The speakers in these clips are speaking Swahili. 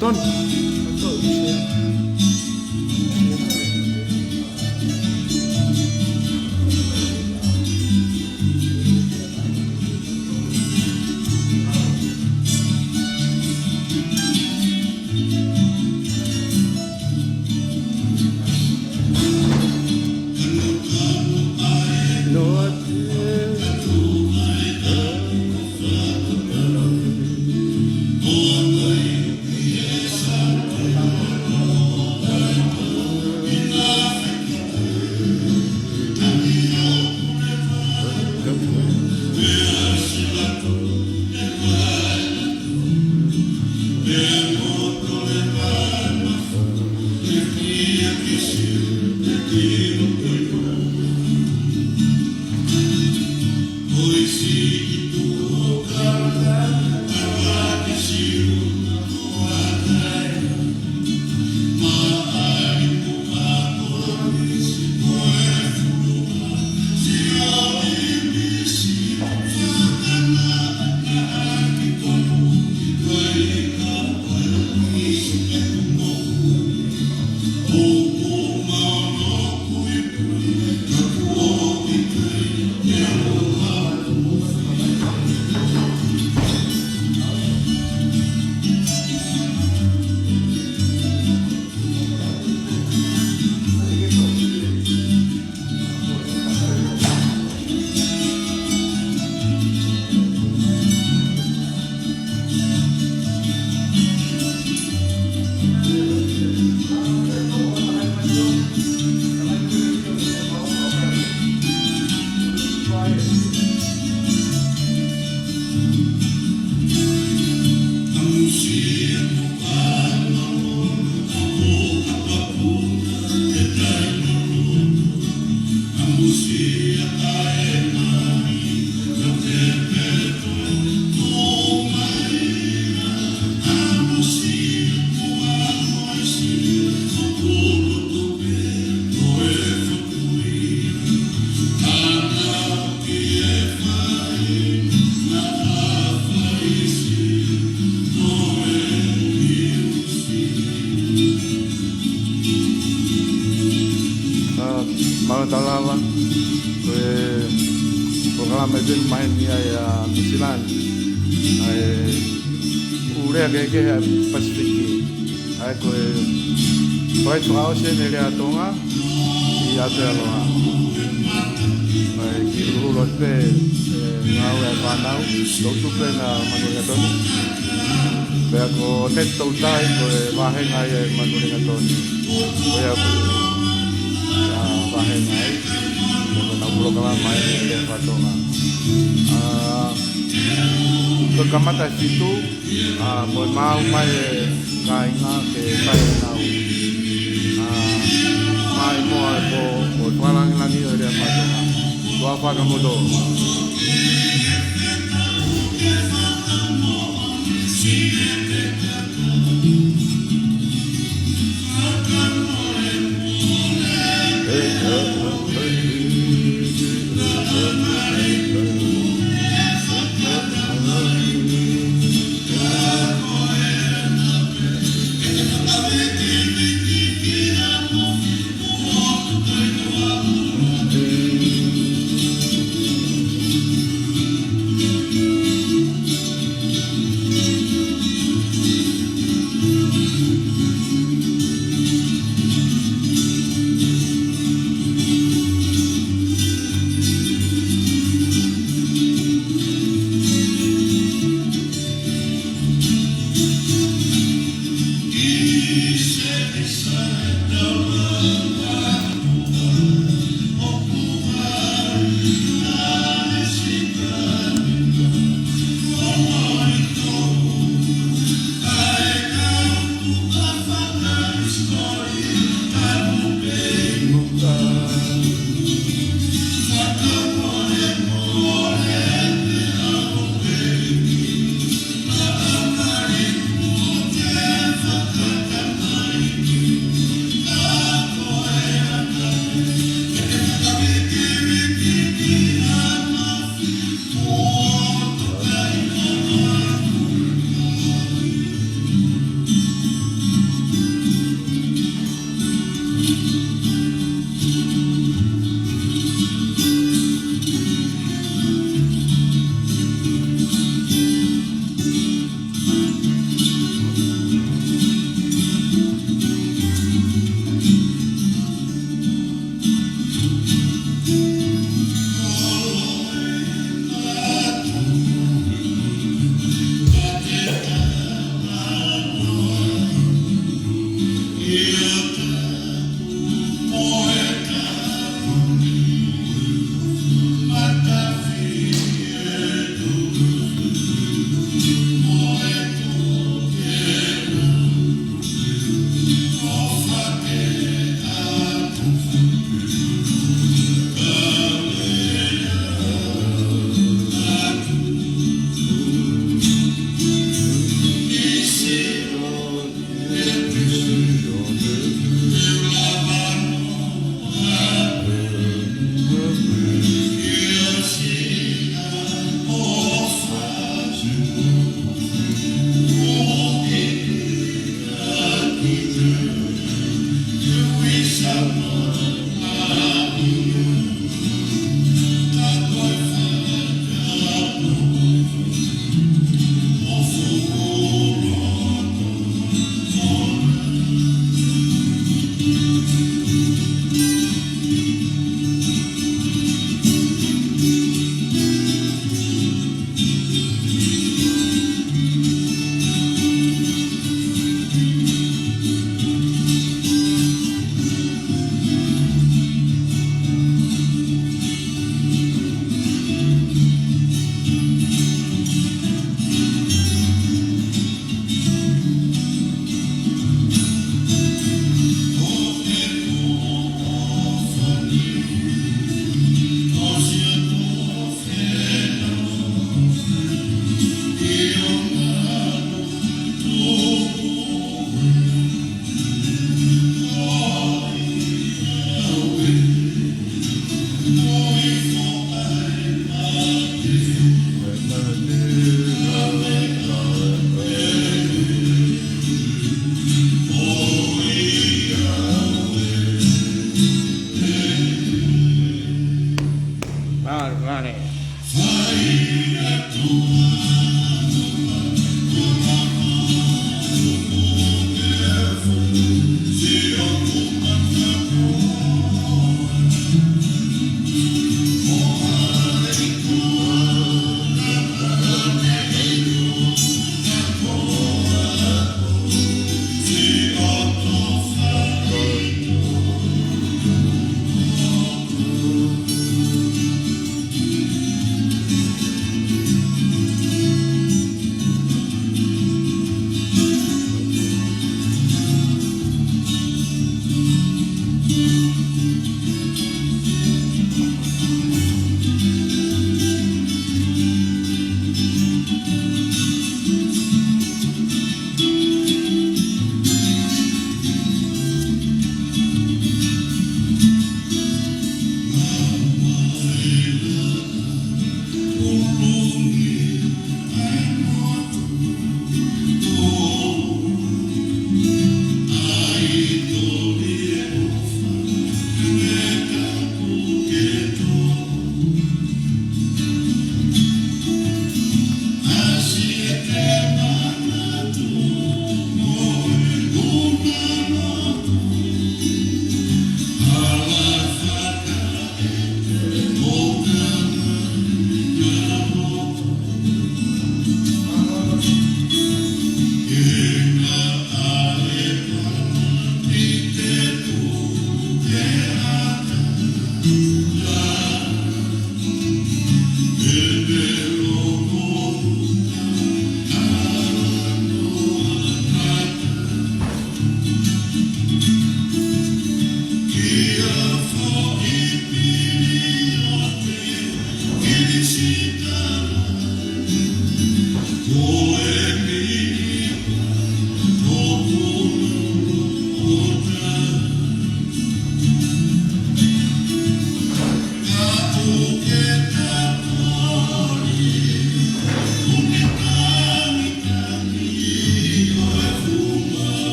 Ton. Maratalawa programa del main ya Misilan ure ke Pacific ai ko vai trao se nele atonga e atela ai ki rulo te ngau e panau do tu plena manugatoni pe ko tetto tai ko va henga e manugatoni ko ya va henga e programa ini dia patonga. Kekamata situ, mau mai kainga ke kainau. Mai mo tualang lagi dia patonga. Dua apa kamu do?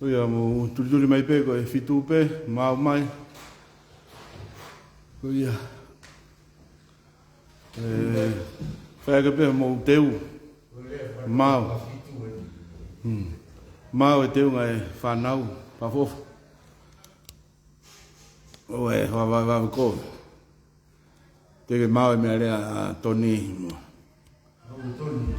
Ia mo tuli mai pe ko e fitu pe mau mai. Ia. Whaega pe mo teu. Mau. Mau e teu ngai whanau. Pafofu. O e hawa ko. Tege mau e mea rea Tony. Tony.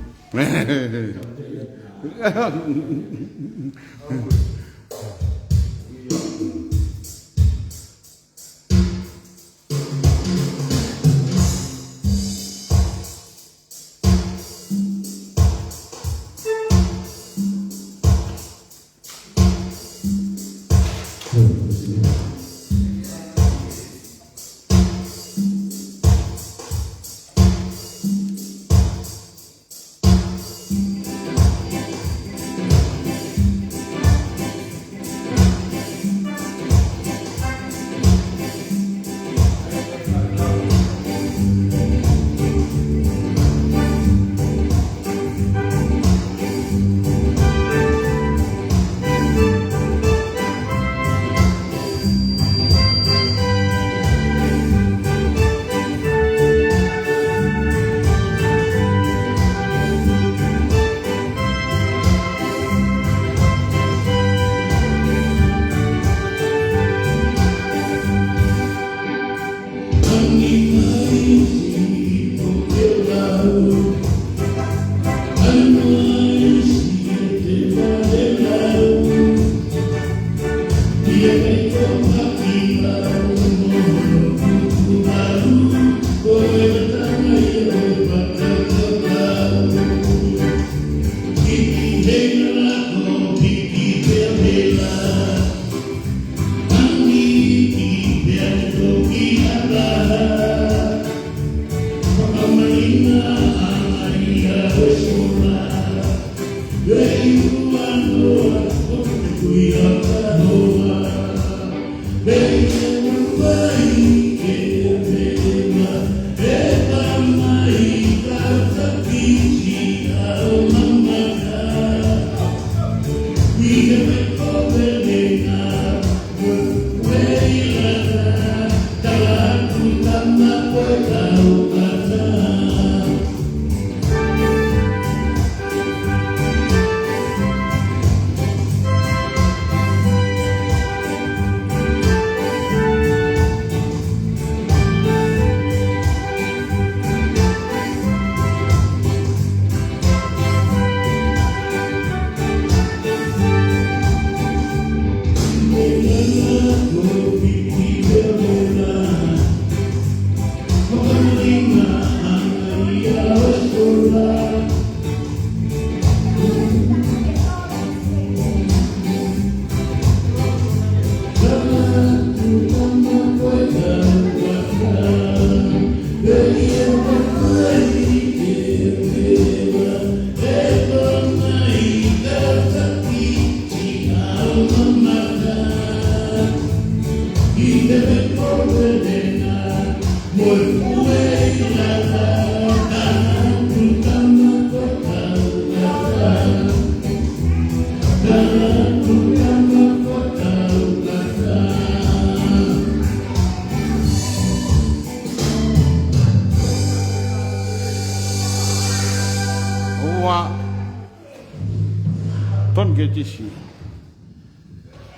Ton ke tisi.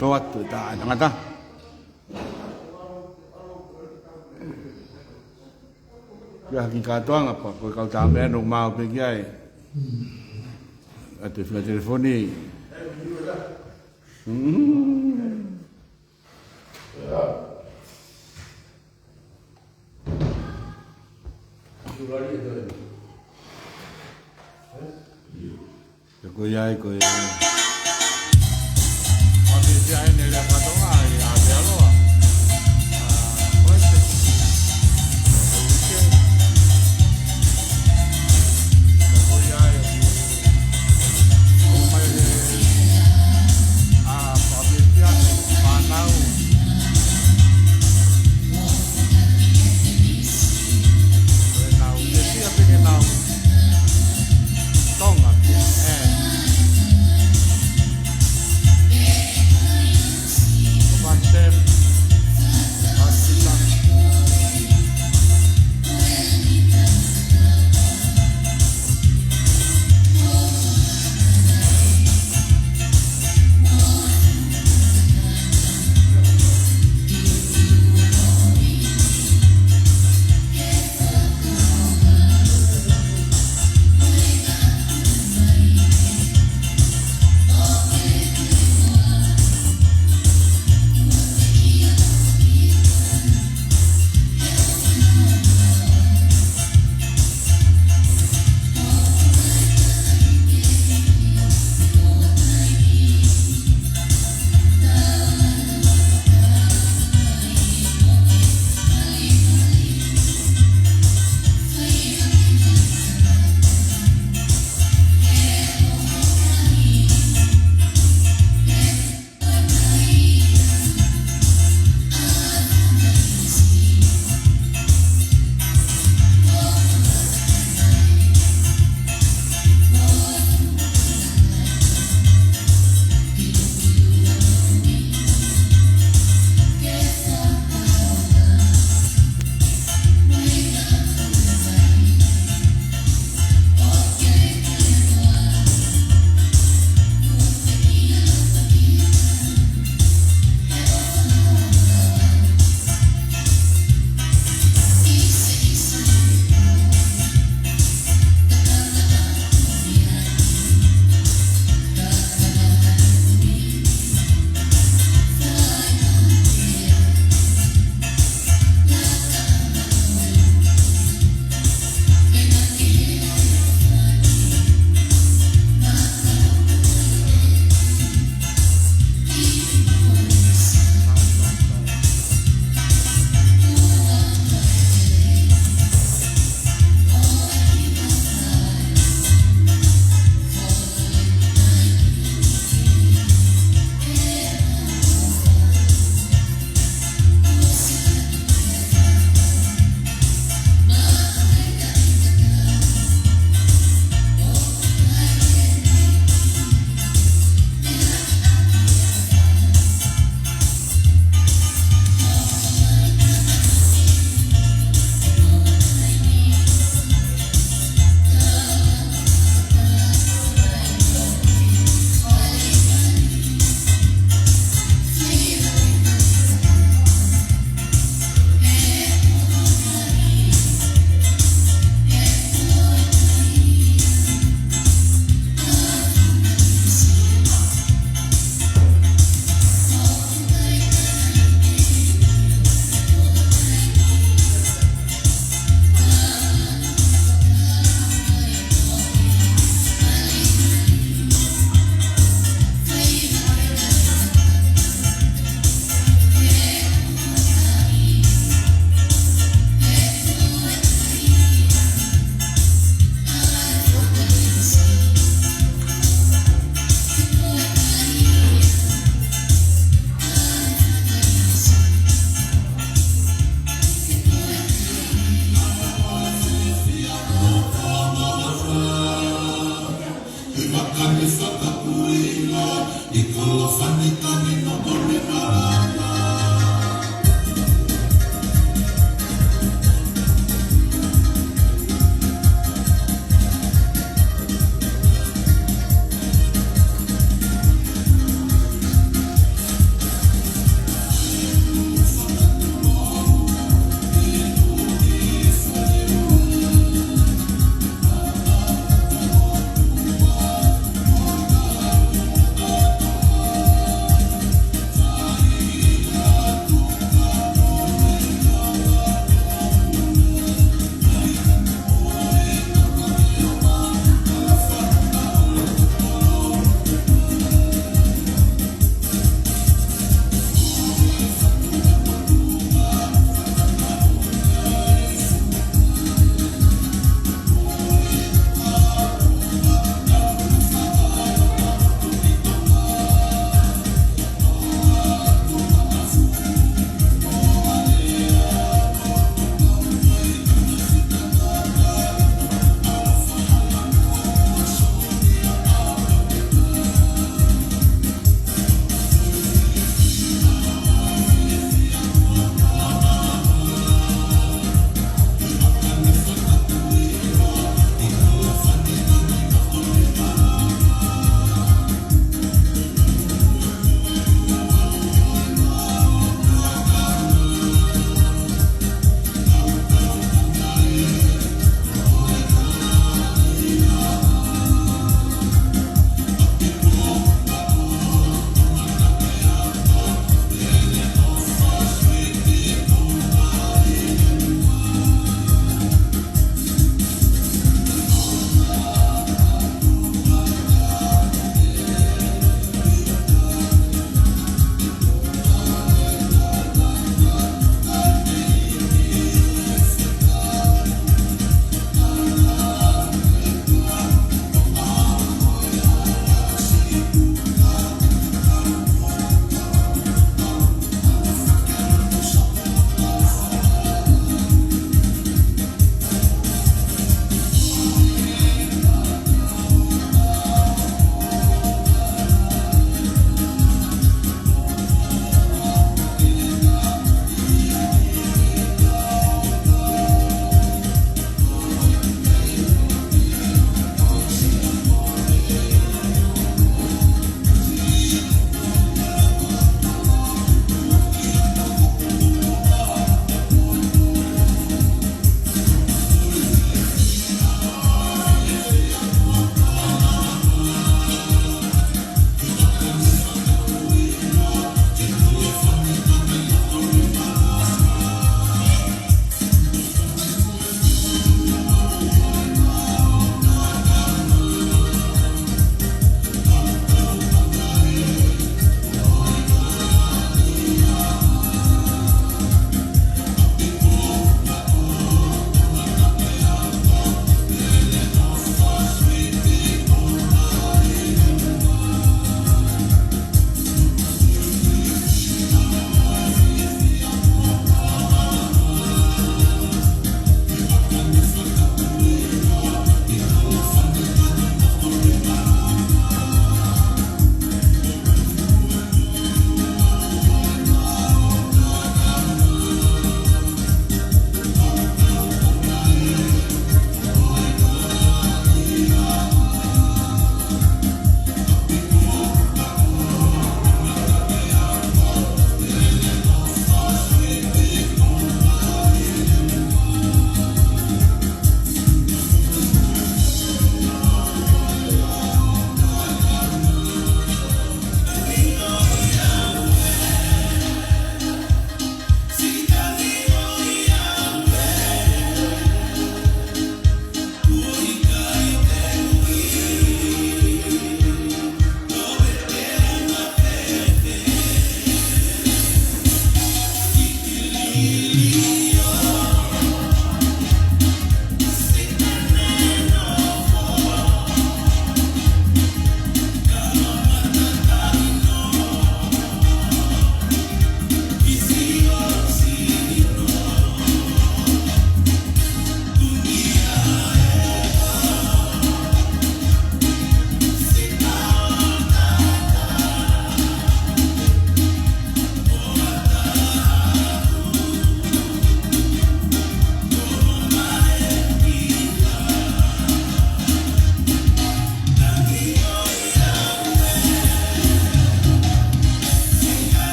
Toat tu dah ngata. Ya kita tuang apa? Kau tambah nung mau pergi ay. Atau via telefoni. Koyai. Tapi dia ini dia kata orang ya dia loh.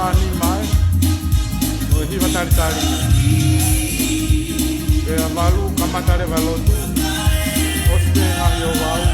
whani mai. O hiwa tari. E a walu kamatare walotu. Oste ngai o wau.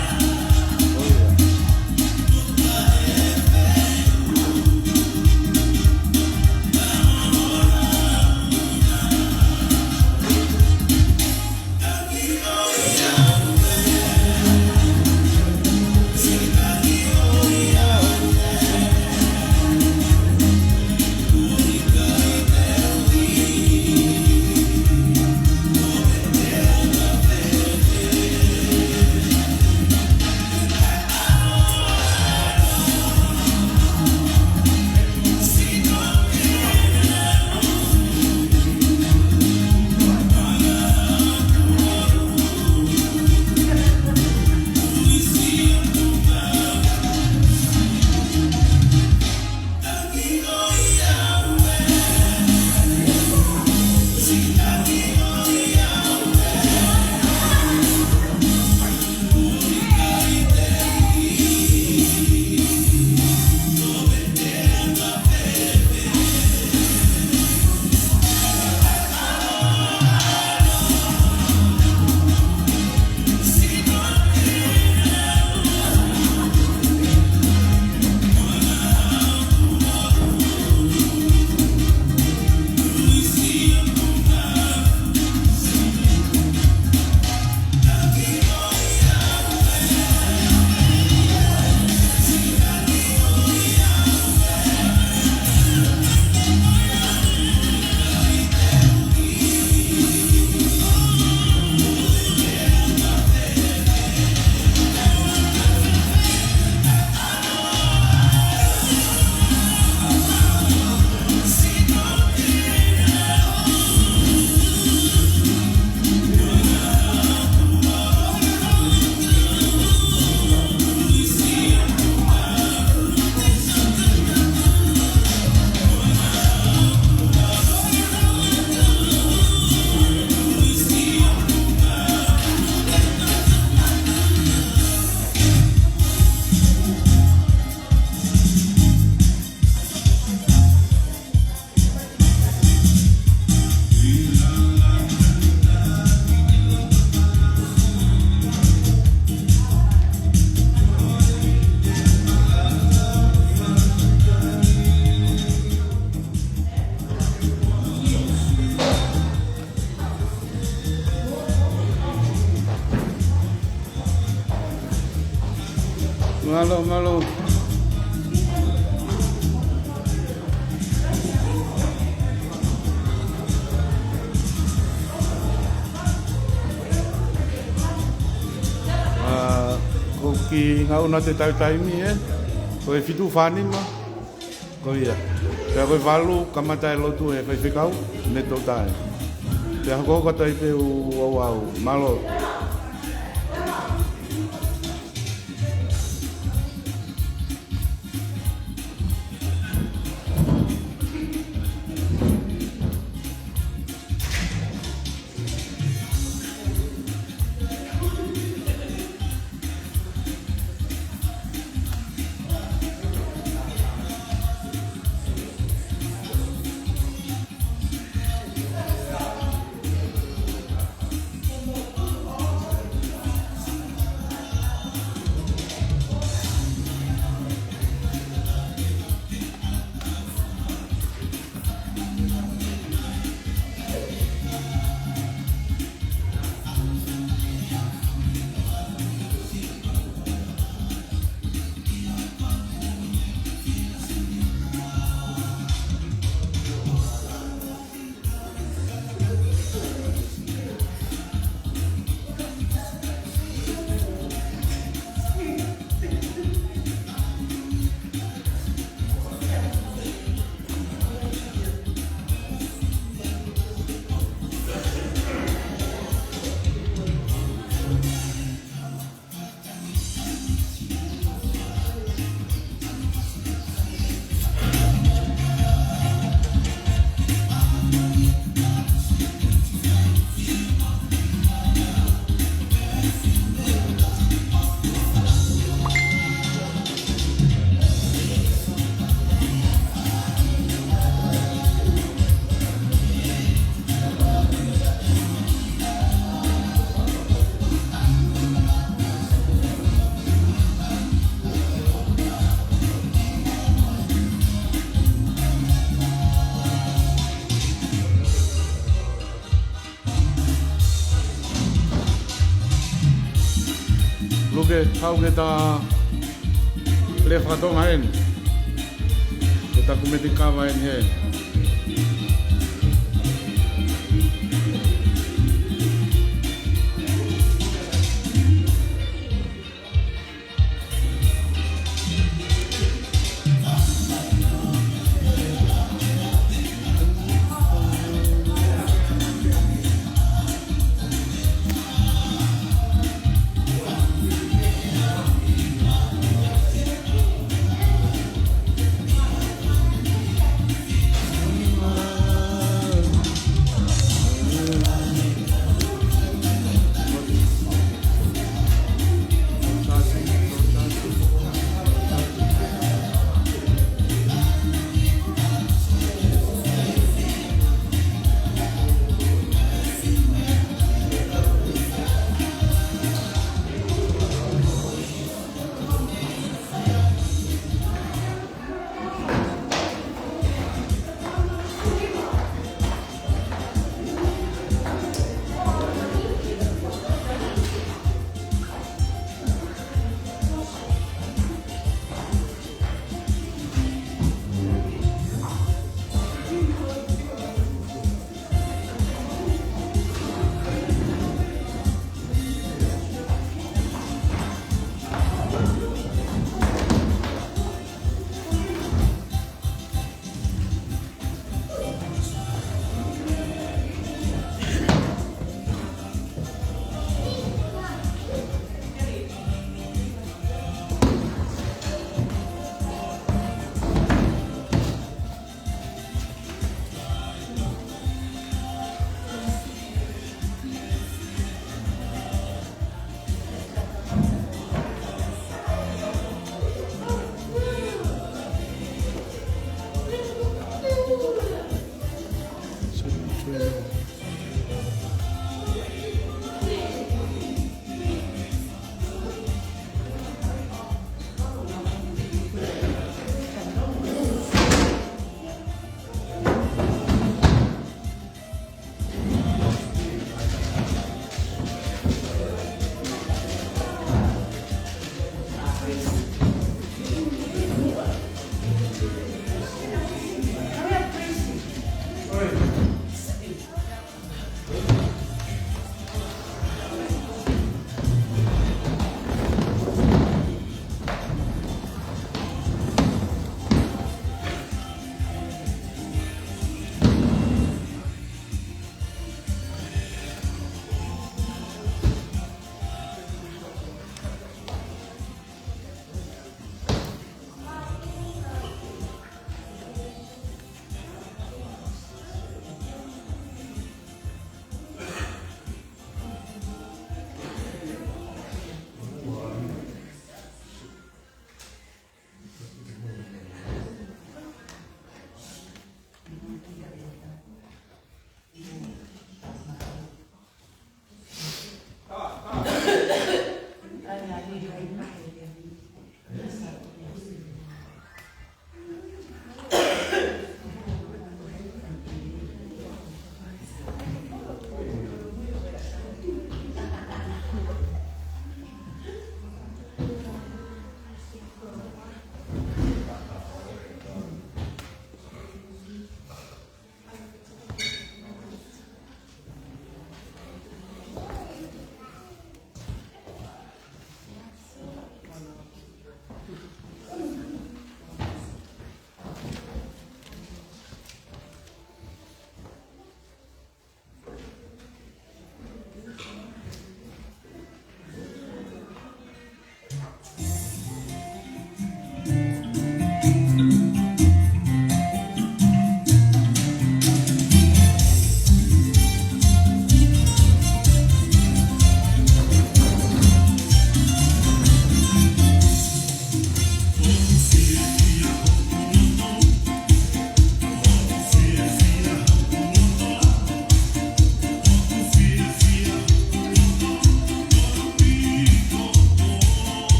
Malo. Ko ki ngauna te taimi ko e fitu whani ma. Ko ia. Te koe walu kamata e lotu e whaiwhikau, me tō tae. Te hako kata i te au, malo. hauge ta le whakatonga hen. Ke taku me te kawa hen he.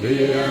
Amen.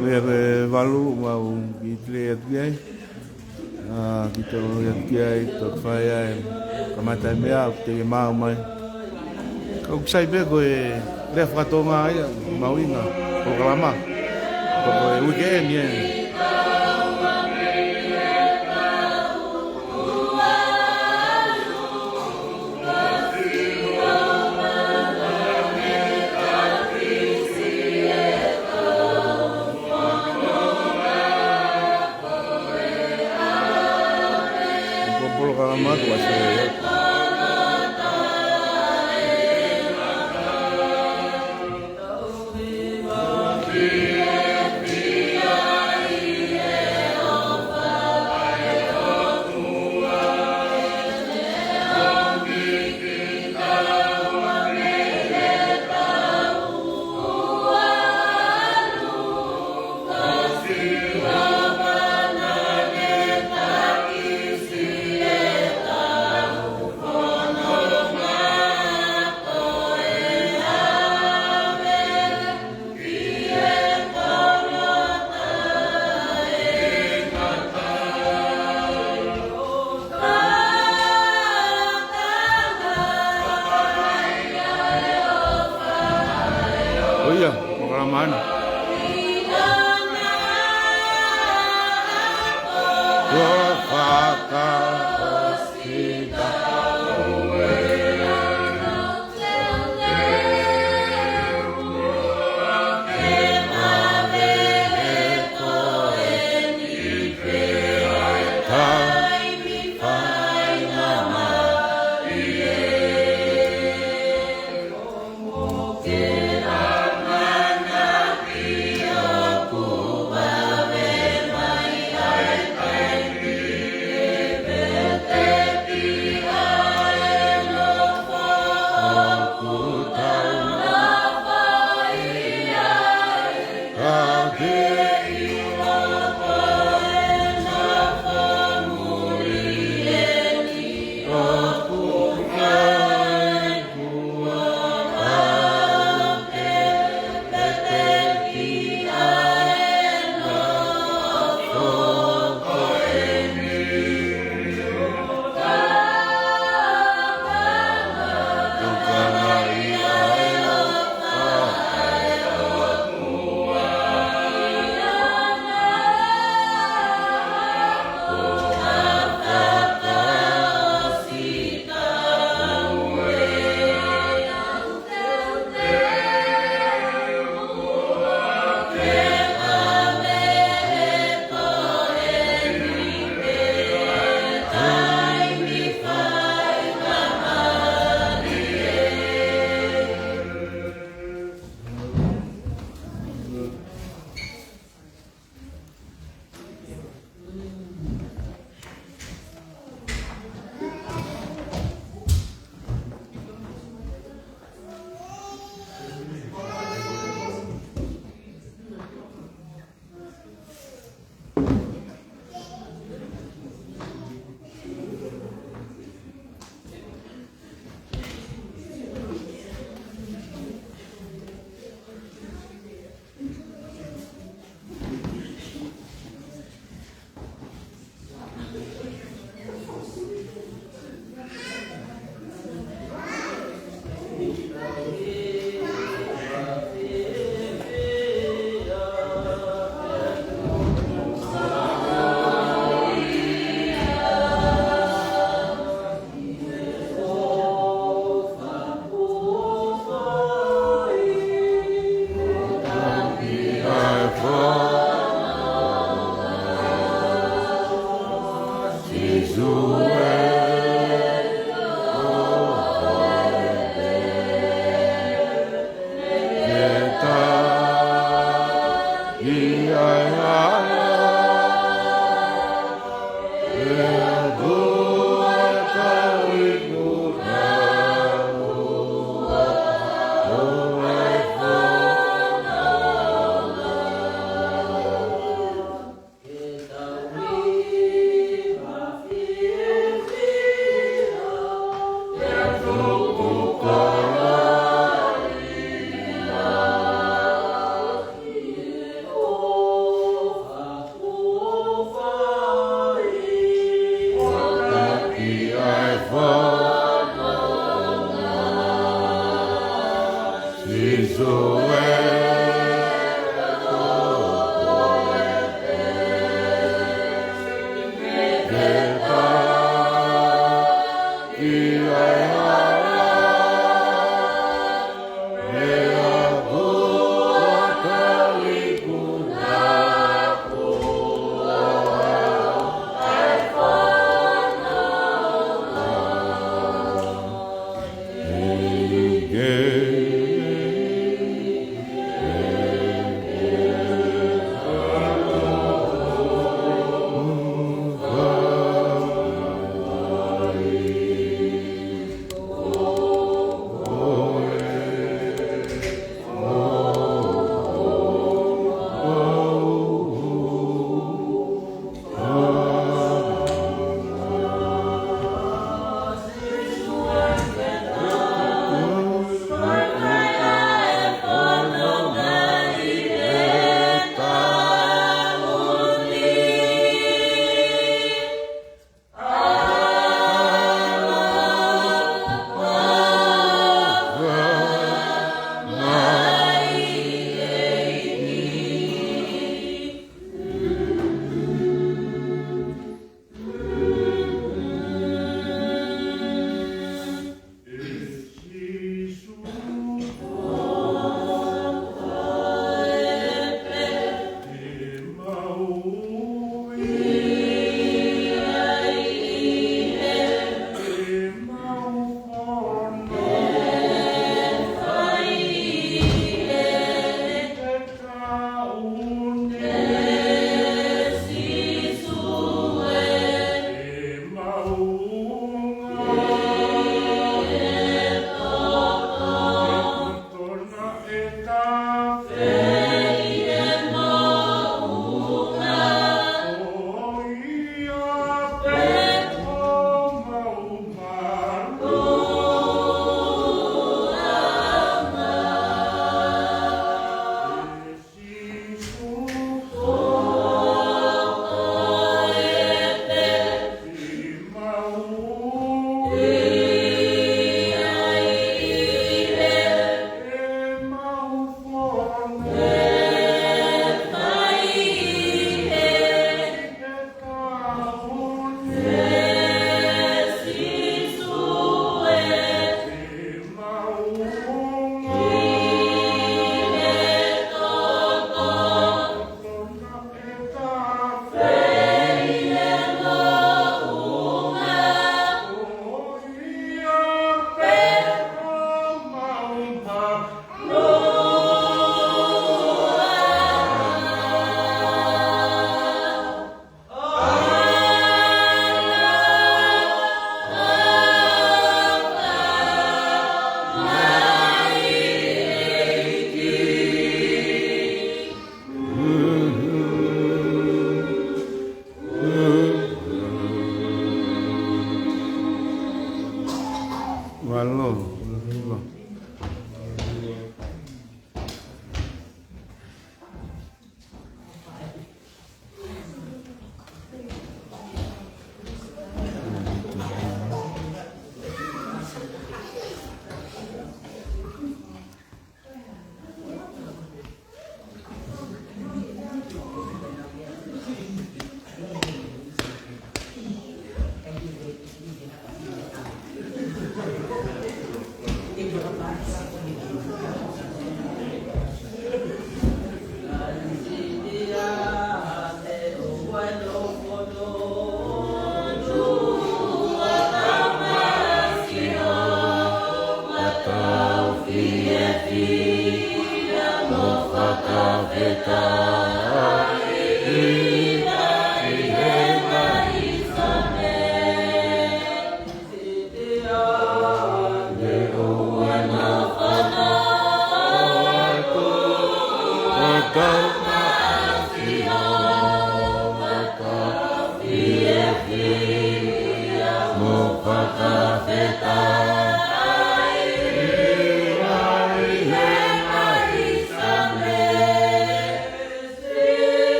me valu mau ki tle atiai ki to atiai to fai ai kamata mea te mau mai ko sai be ko le fratonga ai mauinga ko kalama ko weekend ye kalama ko sa iya, pengalaman.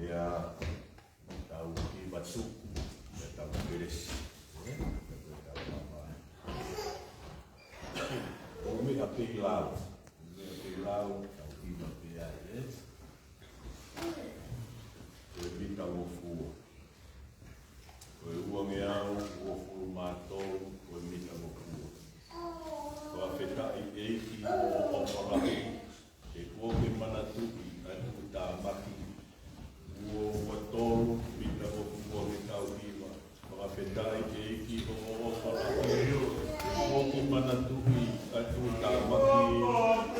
a tau ki matsu, tau keres. O me a pilau, tau ki mapia e. O mi tau fu. O ua me au, o fu mātou, o mi tau fu. O a whekai e ki o whakahi, e kua ke mana tuki, anu tā maki. O watoro, mi tau fu o me tau hiwa. O a whekai e ki o whakahi, e kua ke mana tuki, anu tā maki.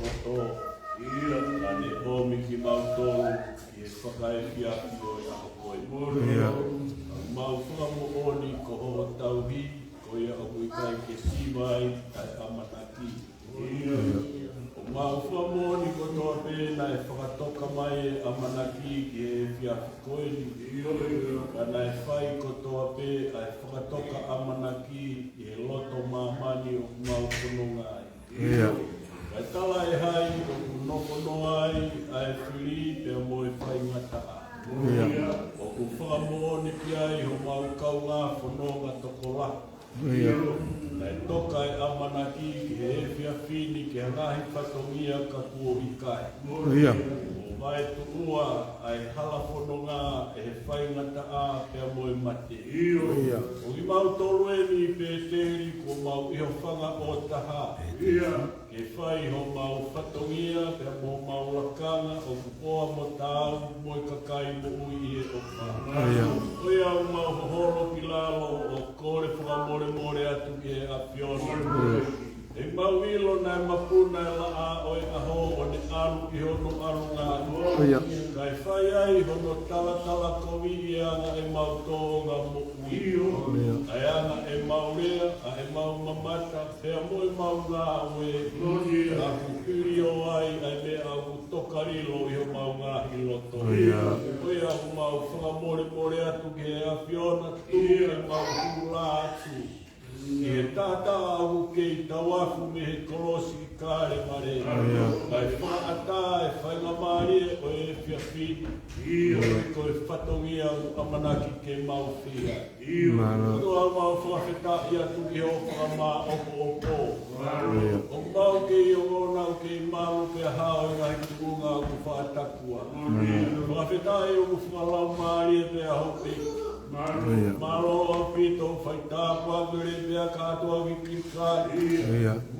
koto. Ane omi ki mautou, ki e whakae whiaki o i aho koe. Mau whamo oni ko ho tauhi, ko ia o kai ke siwai ai amanaki. O mau whamo oni ko toa pēna e whakatoka mai e amanaki ki e whiaki koe. Ana e whai ko toa pē ai whakatoka amanaki i e loto mamani o mau konongai. Kai tala e hai o kunokono ai ai whiri pe mo e whai ngataa. O ku whakamoni ki ai ho mau kaunga whanonga tokola. Nei toka e amanaki ki he whia whini ki hangahi whatongia ka kua i kai. O mai tu ua ai hala whanonga e he whai ngataa pe mo e mate. O i mau tolu e ni pēteri ko mau iho whanga o taha. Ke whai ho mau whatongia pe mo mau lakanga o kupoa mo tāu mo i kakai mo ui e o wha. Oi au mau hohoro ki lalo o kore whakamore more atu ki e apiona. E mau ilo nai mapuna e la a oi aho o ne alu i hono alu ngā. Kai whai ai hono tala kovi i anga e mau tōnga mo ui. Ai anga e mau rea, a e mau mamata, pea mo e mau ngā ue. A kukiri o ai, ai me au tokarilo i ho mau ngā i loto. Oi au mau whakamore atu ki e apiona, tu e mau hula atu. I he tata au kei tawafu me he kolosi i kāre mare. Kai whaata e whainga maari e o e whiawhini. Ko e whatongia u amanaki ke mau whia. Koto au mau whawheta i atu ki ho whakamā opo. O mau kei o ngona u kei maru pe hao i ngahi tukunga u whaatakua. Whawheta e o whakalau maari e pe aho pei. Malo a pito whaita puagere pia kātua wikikari.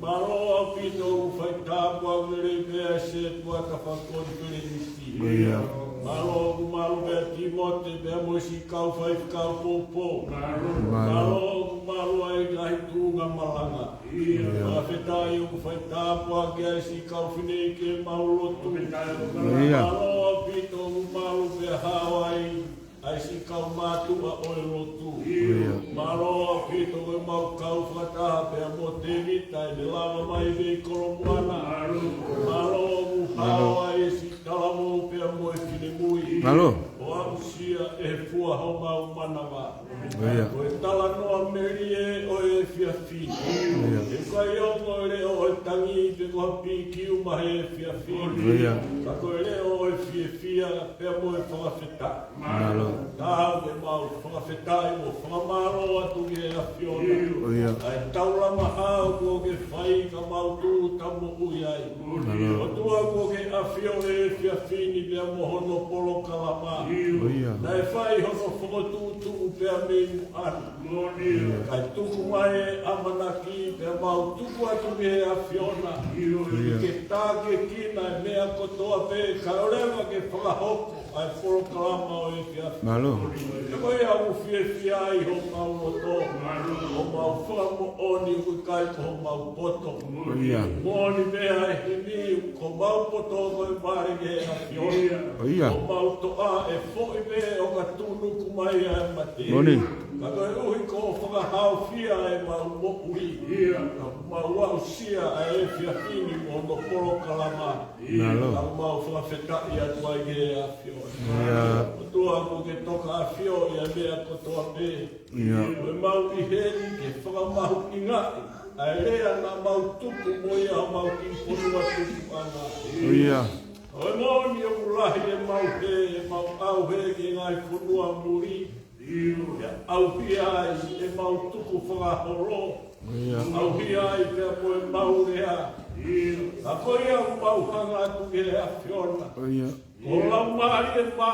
Malo a pito whaita puagere pia se puata whakori pere nisi. Malo pia timote pia moisi kau whaifkau popo. Malo ai gahi tunga malanga. Whawhetai o whaita puagere si kau whinei ke maulotu. Malo a pito malo pia Hawaii. Ai si kau mātua o e lotu. Maroa pito e mau kau whataha pia mo te vita e me lava mai vei kolomuana. Maroa mu hawa e si talamo pia mo e whine mui. O amusia e fua ho mau manawa. O e tala noa meri e o e whia whini. E kai ongo e reo o e tangi pe koha piki umahe e whia whini. Kako e reo o e whia pia mo e whakawheta. Tāu e mau whakawhetai mo whakamaro atu ki e awhiona. Ai taurama hao ko ke whai ka mau tū tamo ui ai. O tua ko ke awhiona e whiawhini pia mo hono polo kalama. Nai whai hono whakatūtu pia me mu anu. Kai tuku mai e amanaki pia mau tuku atu ki e awhiona. Ke tāke kina e mea kotoa pe kaorewa ke whakahoko. Ai polo kalama o e whiawhini. E koe au whiawhia ai ho mau roto. Ho mau whamo oni ui kai ko ho mau poto. Moni mea e he mi ko mau poto koe marege e awhiona. Ho mau toa e fōi me o ka tunu kumai ai mate. Ka koe uhi ko whakahau whia e mau mo ui. Ka mau au sia e whiawhini mo no polo kalama. Ka mau whakawhetai atu ai ge e awhiona. O tua ko ke toka awhio i a mea kotoa pē. O mau i heri ke whakamahu i ngai. Ai rea nā mau tupu mo ia mau ki ponua tupu ana. O moni o mulahi e mau he, e mau au he ki ngai ponua muri. Ia au hia ai e mau tupu whakahoro. Au hia ai pia mo e mau rea. A koe au mau hanga atu ke e awhiona. O lau maari e pā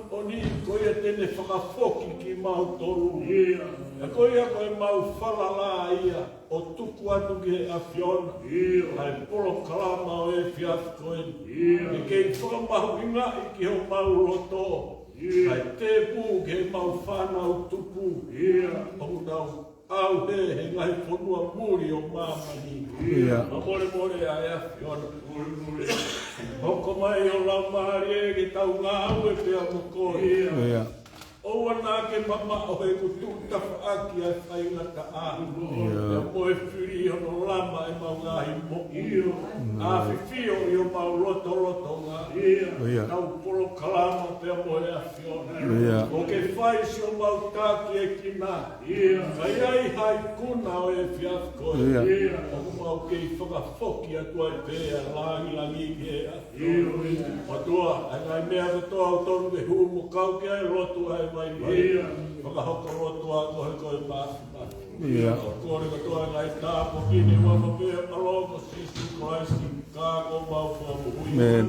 oni koe tene whakafoki ki mau toru. E koe a koe mau whalala ia o tuku atu ki a whiona. Ai polo kalama o e whiafi koe. E kei whakamahu inga i ki ho mau roto. Ai te pū ke mau whanau tupu. O nau au he ngai whanua muri o mamani. Ia. A more a ea whiona. Hoko mai o lau maari e ke tau ngā au e pia mokoi. Ia. O ana ke mama o he kutu tawhaaki ai whai ngata ahu. Ia moe whiri o no lama e mau ngahi mo iyo. A whiwhio i o mau roto ngā. Ia. Tau poro kalama pia moe a whiona. Ia. O ke whai si o mau tāki e kina. Kai ai hai kuna o e whiafko. Ia. O mau ke i whakawhoki a tua e pēa langi ke a. O tua, a ngai mea katoa o tonu ke hu mo kau ke ai rotu ai mai mai. Whakahoko rotu a kohe koe māwhima. Ia. Kore katoa ngai tāpo kini wama pēa maloko sisi Christi kāko mau whamu. Men.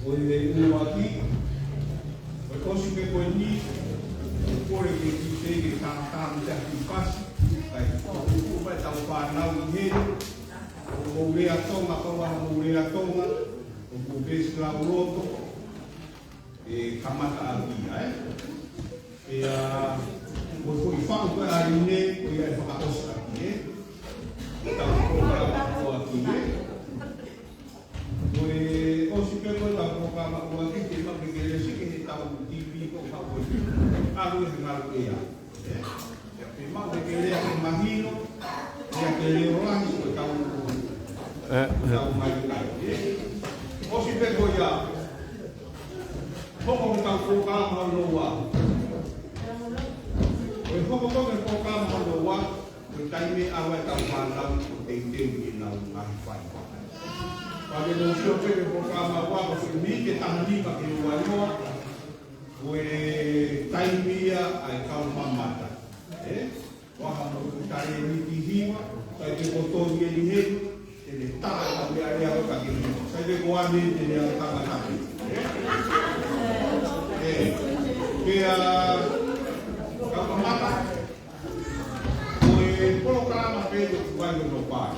O ua aqui, o cosi que foi ni, o core que tem que tá no certo passo, o vai dar o parnal de o rea tonga, o rea tonga, o beijo lá o loto, e kamata aqui, e a o falo que a rine, o ia falar coisa aqui, então o aqui, o se pegou lá o programa o aqui tem uma pequena se que está o TV com a coisa, a luz na aldeia, mal de que ele imagino, e aquele orange que está o mais o se pegou já, como está o programa no ar, o como está o programa no ar, o time a vai estar falando o tempo na Wi-Fi. Porque não se ouve o programa agora, porque me que está ali para que o ano o time a calma mata, o amo está ali que rima, sai de botão de ele está ali a para que sai de guarda ele está na que a calma mata o programa pelo vai no pai.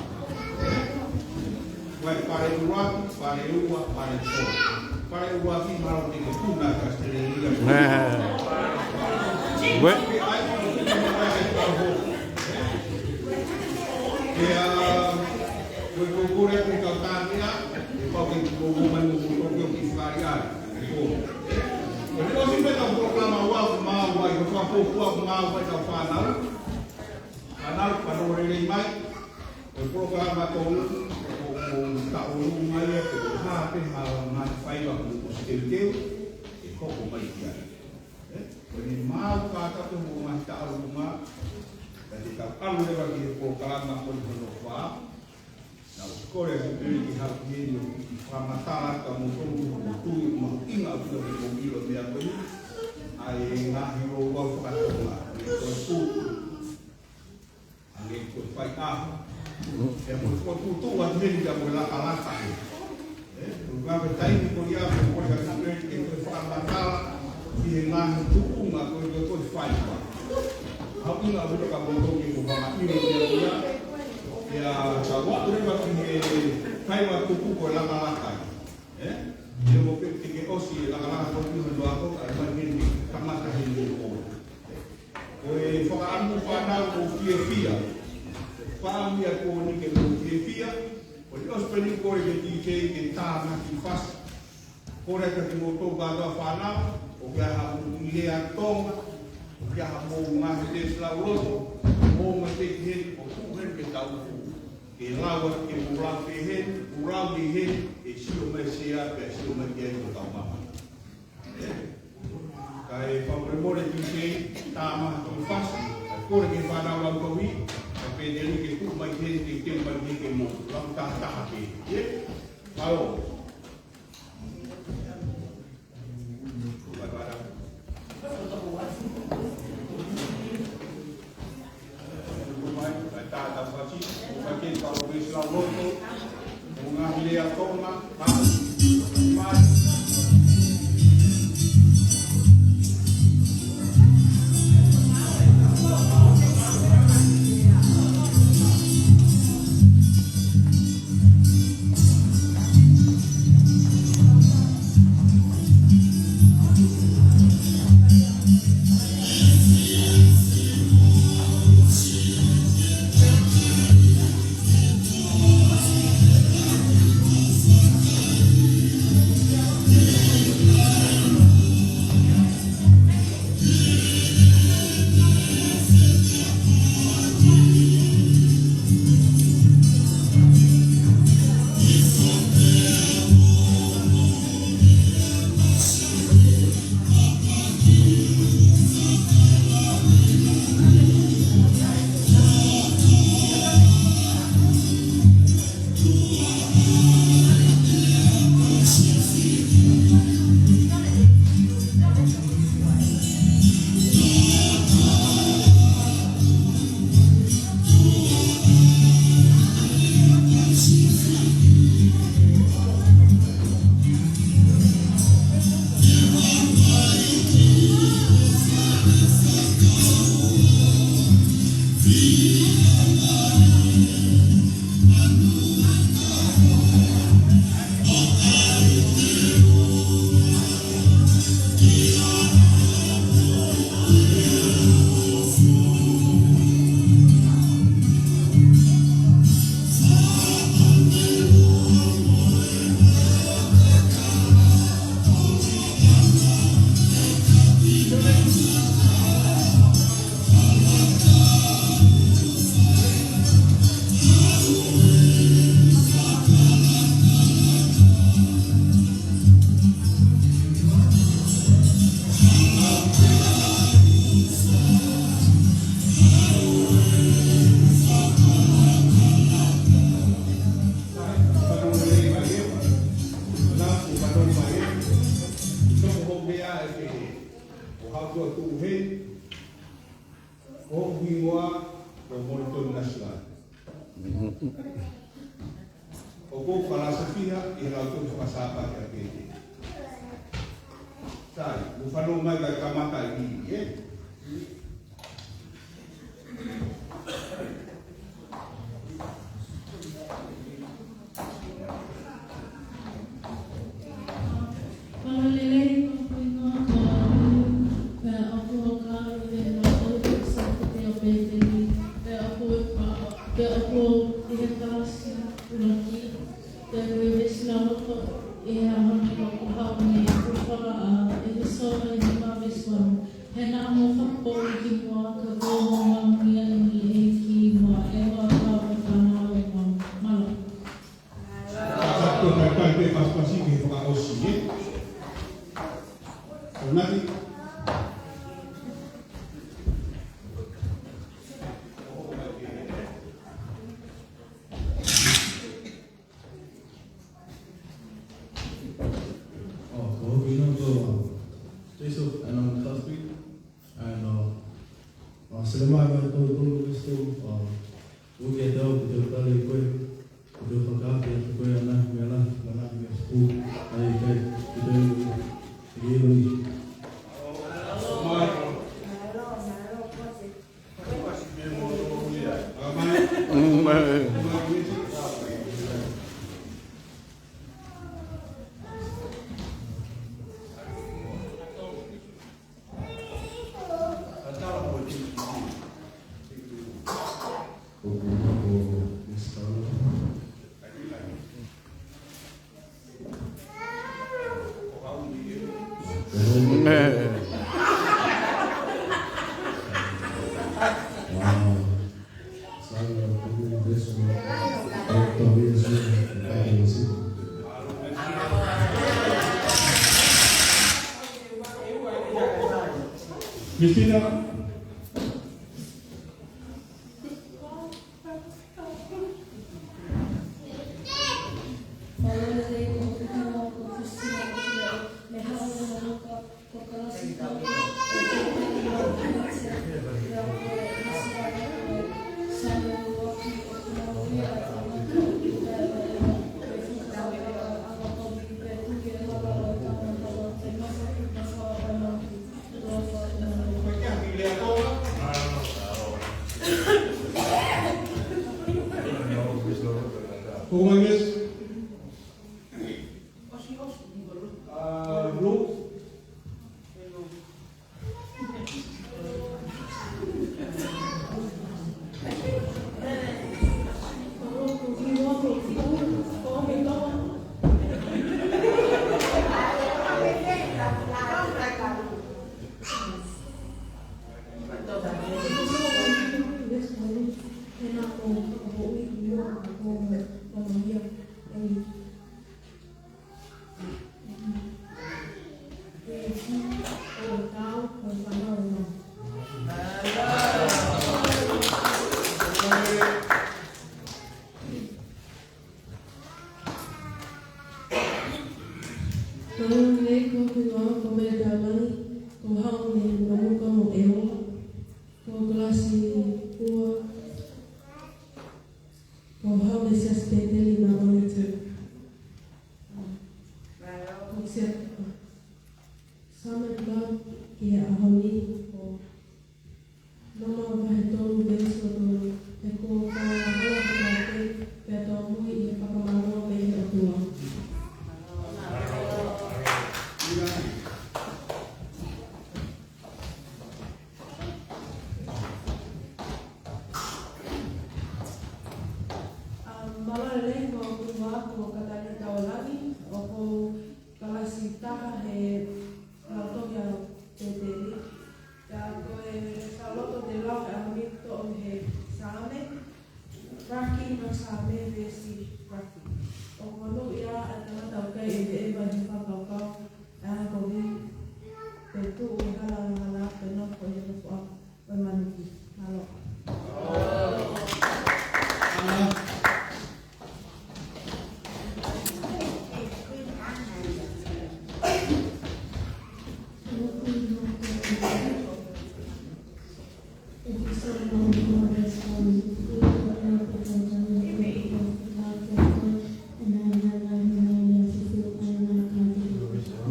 Vai para o lado, para o lado, para o sol. Para o lado, para o que tu na casteleria. O procura que calcária, e qualquer problema no programa que faria. Depois vai dar um programa o mal, vai fazer pouco mal, vai dar canal para o rei mais. O programa todo o mai e o hape mai whaiwa o teu e koko mai kia. O ni mau kata tu mo mai ta alu ma e ka alu lewa ki e programa ko no fa na o skole e ki ha ki no ki whamatala ka mo tu ma inga o tu o milo me a koni ai nga hiro wa whakatonga e ko tu ange ko whai ahu e mo tu a meni da mo la alata o ga be tai ni ko ia ko ga saber que ko fa batala e na tu uma ko ko fai ba ha una o ka mo to ki ko ba ni ni ya ta wa o ba ki kai wa tu ko la alata e mo pe que o si la alata ko ni do ako ai ba ni kamata ni ko o e fa anu pa na ko fia Pami a koni ke no fia, o te ospeni kore ke DJ ke tā na ki fas. Kore ka ki moto bada whanau, o kia ha ile a tonga, o kia ha mō ngā te sla uloto, mō ngā te hen, o tūhen ke tau fu. Ke lawa ke urau ke hen, urau ke hen, e sio mai sea, pe sio mai ke o tau mama. Ka e whauremore DJ, tā maha ki fas, kore ke whanau lau kawi, pedeli que tu vai ter que ter para ver que não lá tá aqui falou agora vai tá fácil vai ter para o isso lá outro uma ilha toma mas e ke o hautua tu he o huingoa o monitor nasional. O ko falasafia i rautu whakasapa ki a pete. Tai, o whanau mai kai kamata i e. Cristina.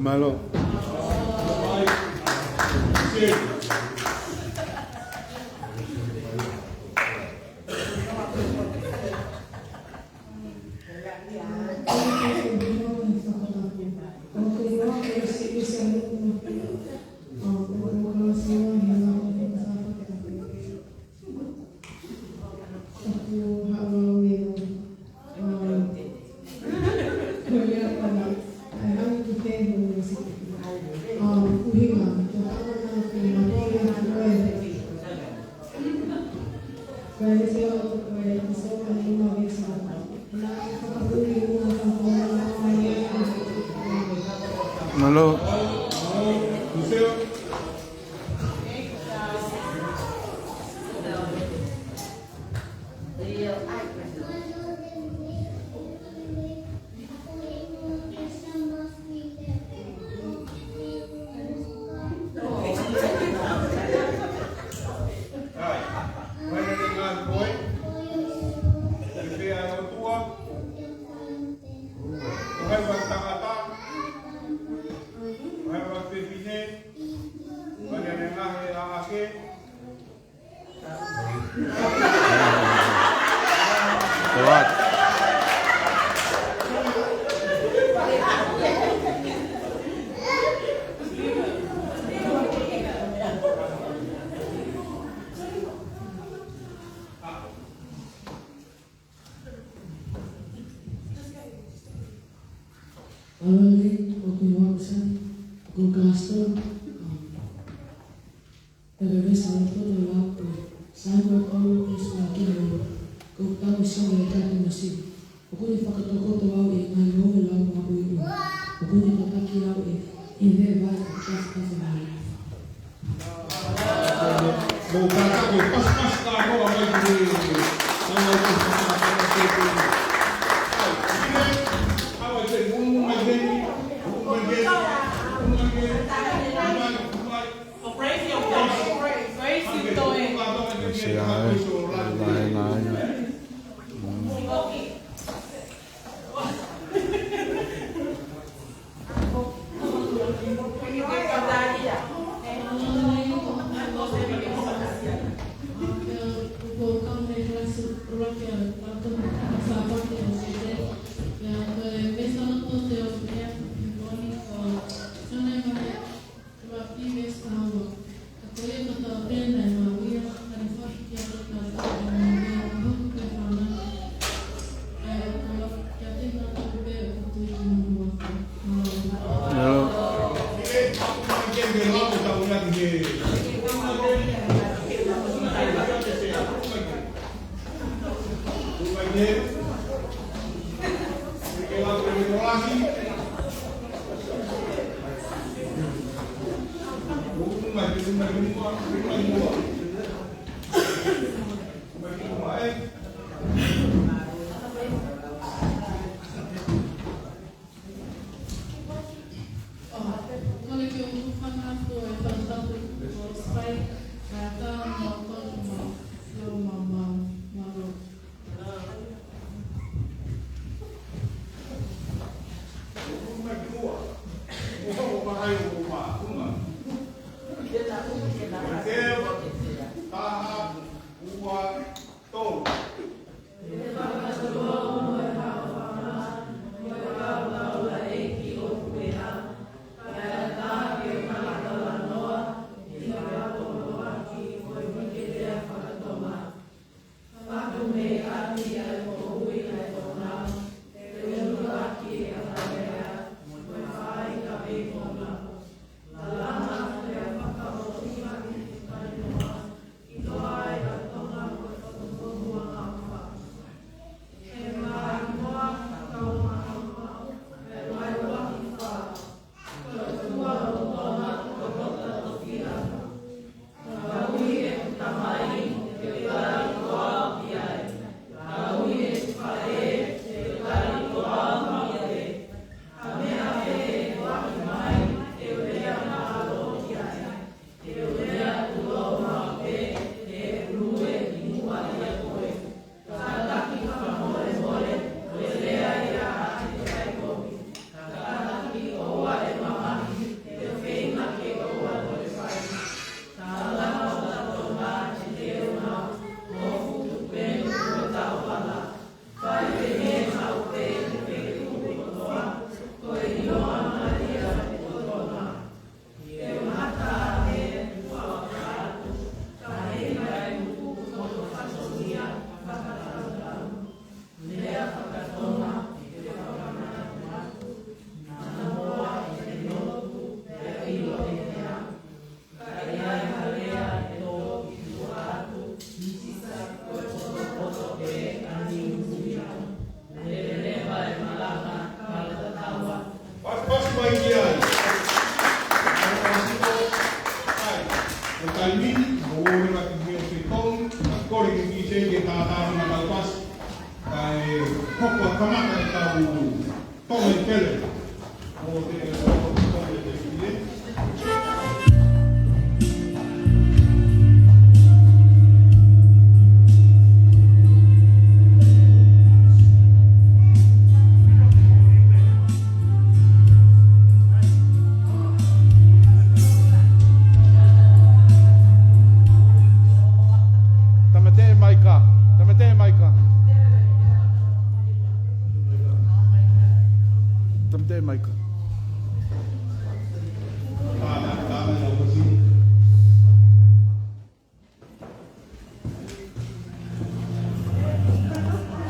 Malo. Malo. Lewat. Awalnya waktu wawasan aku kasih terus selalu tuh laku saya kalau semakin kau tahu semua yang masih aku di fakat toko tuh awal yang mau lalu aku itu aku di tempat kira ini banyak kas lagi. Bukan aku pas aku apa itu sama itu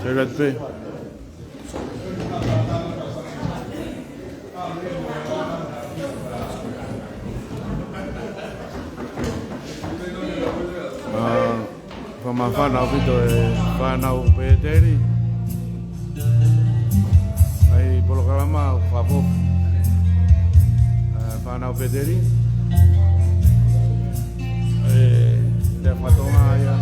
Segat pe. Whamawhanau whito e whanau pēteri. Ai polokalama whapofu. Whanau pēteri. Le whatonga aia.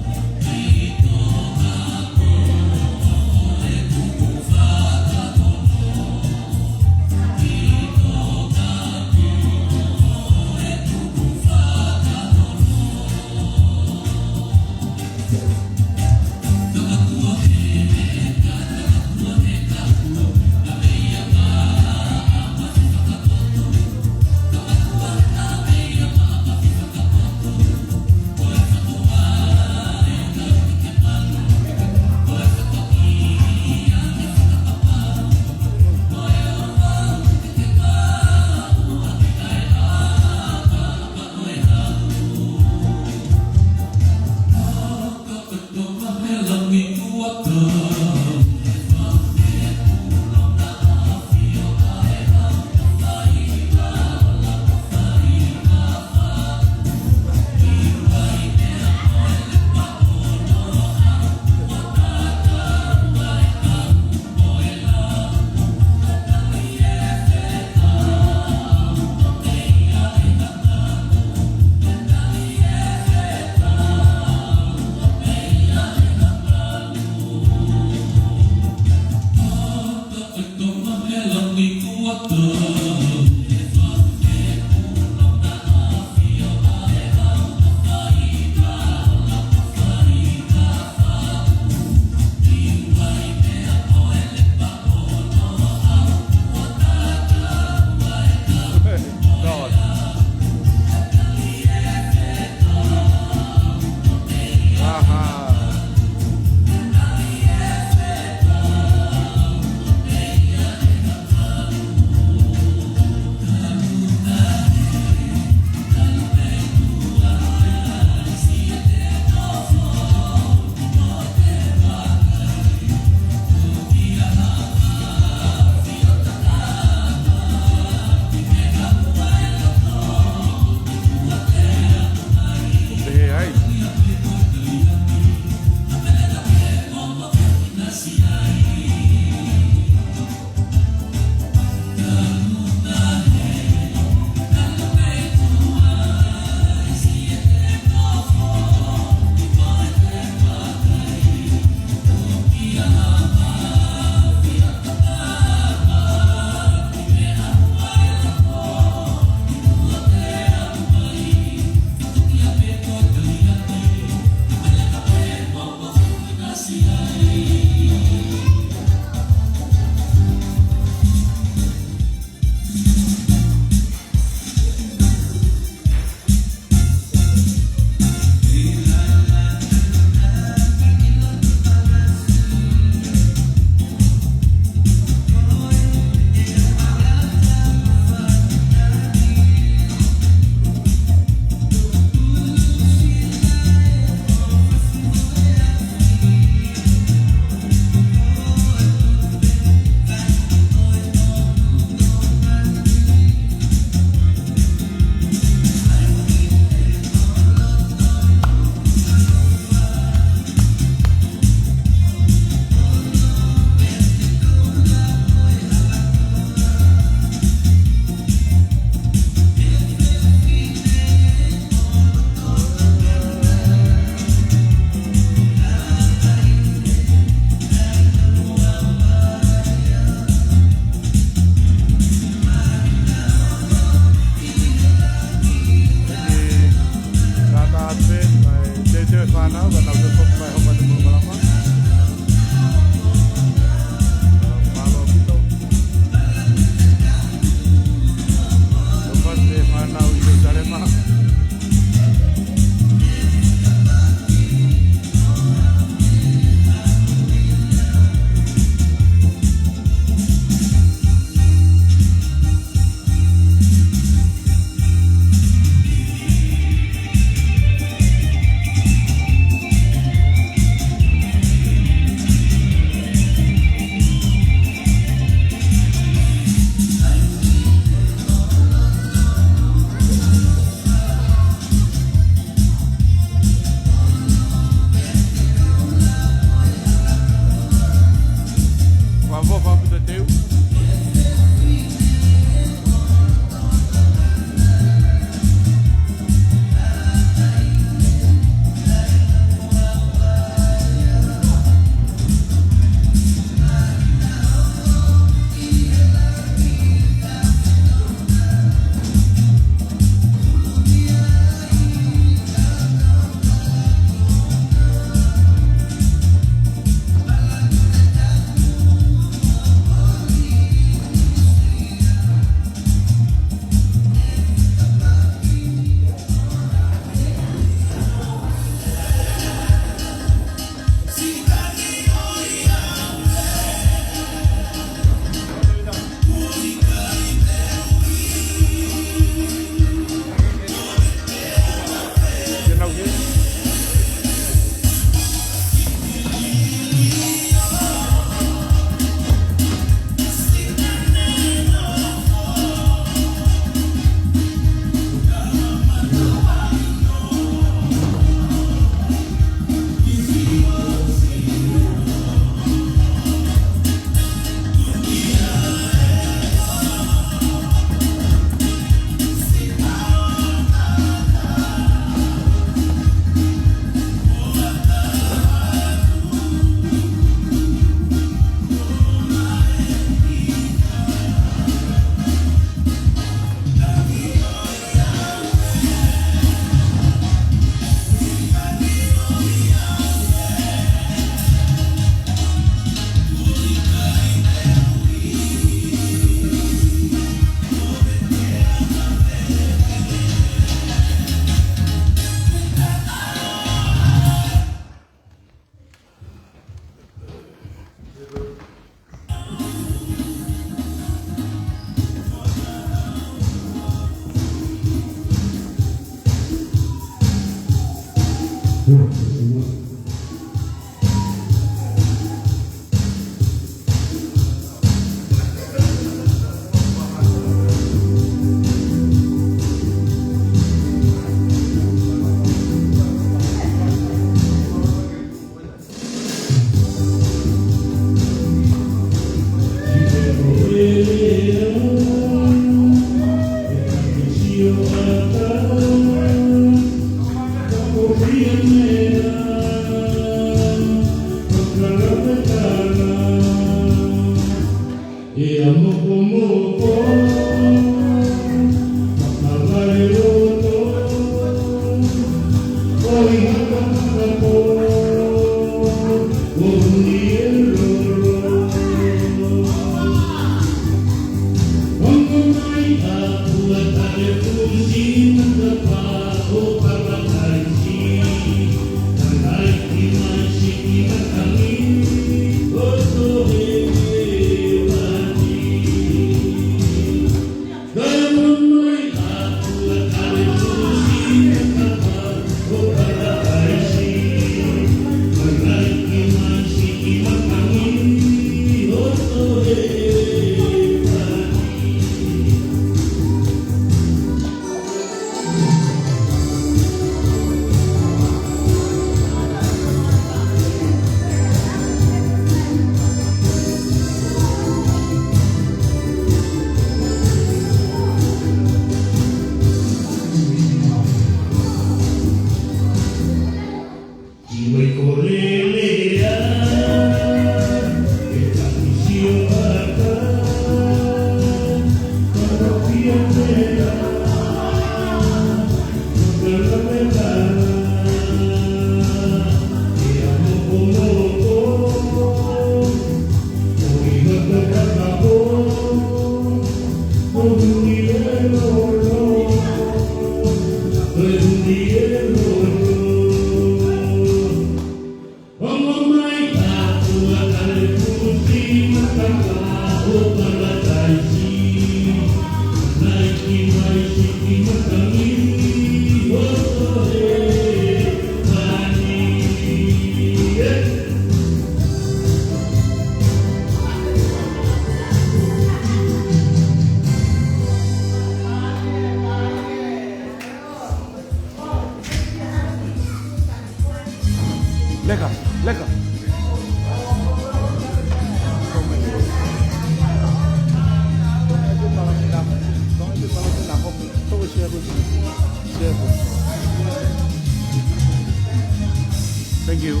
Thank you.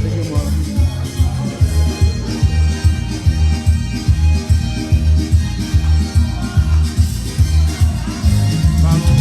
Thank you, Mom. Thank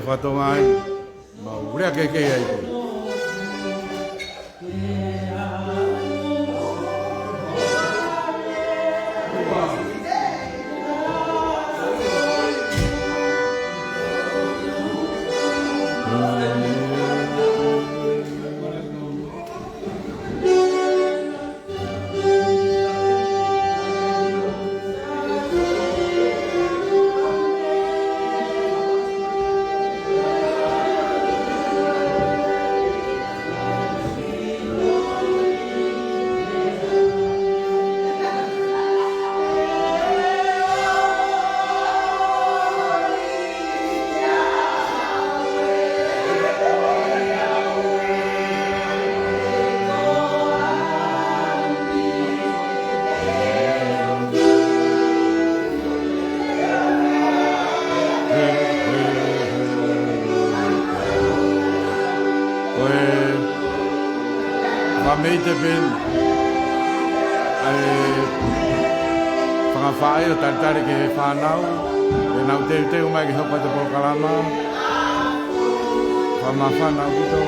Fatonga ma urea ke ai Meite bin whangawhae o taritari ke whanau e nau te mai ki hapa te pokalama Whamawhana wito.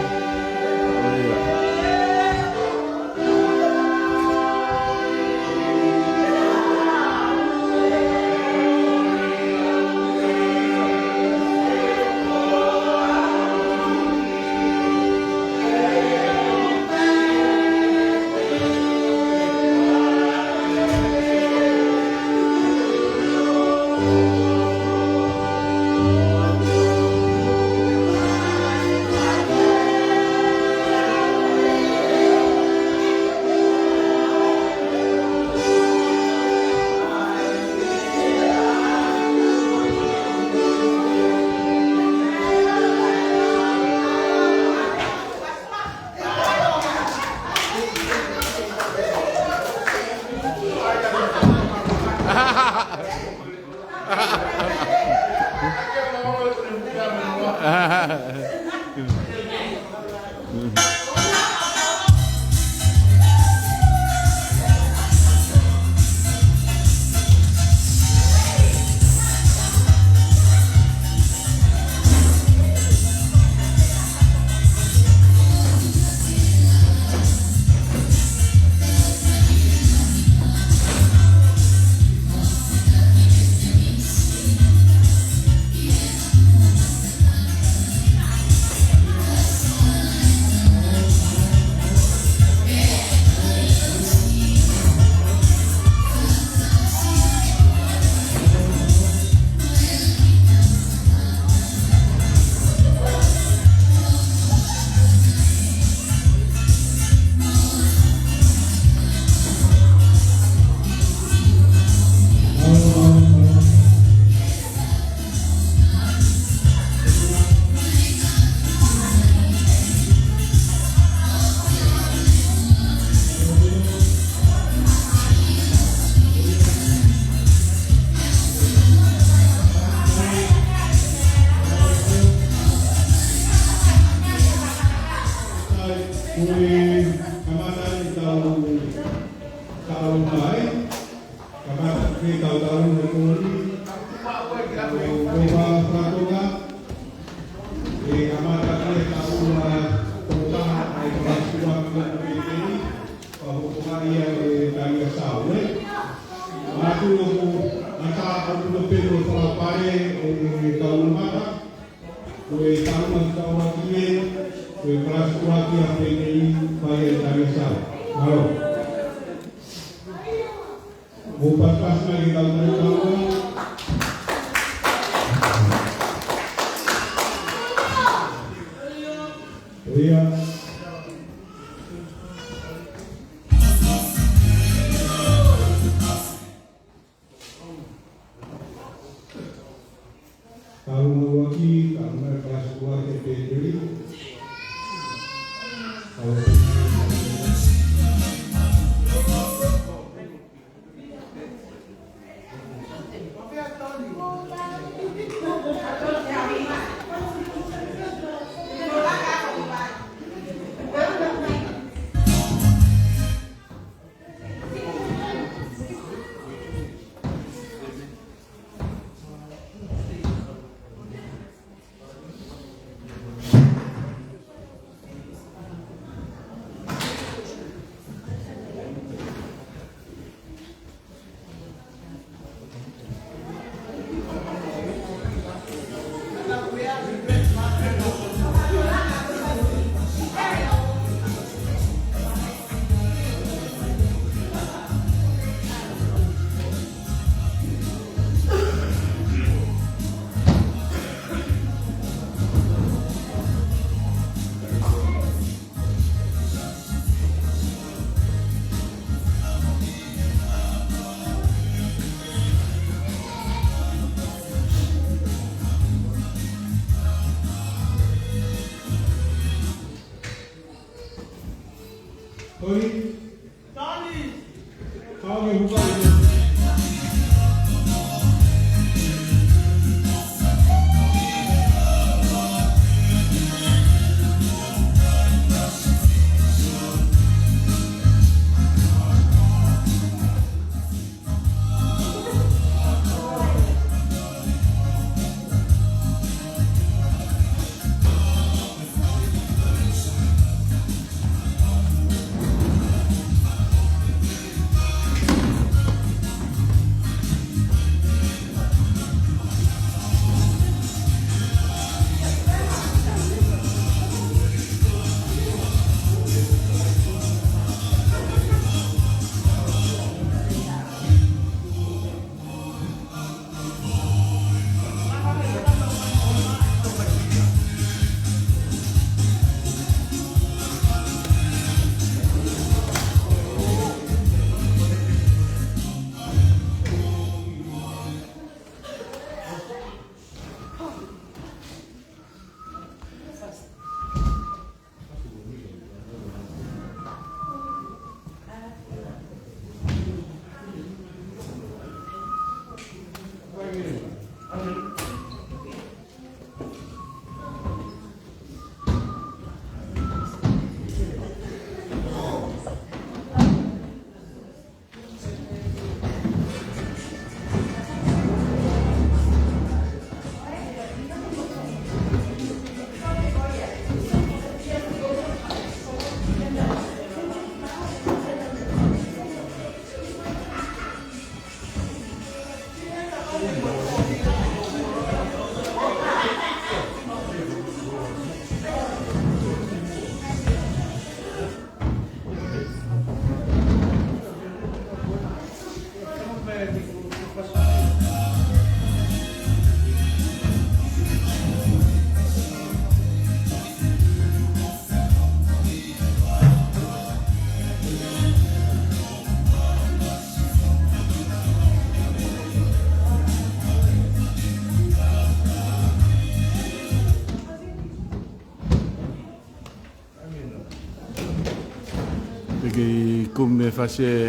Pergi kum me fase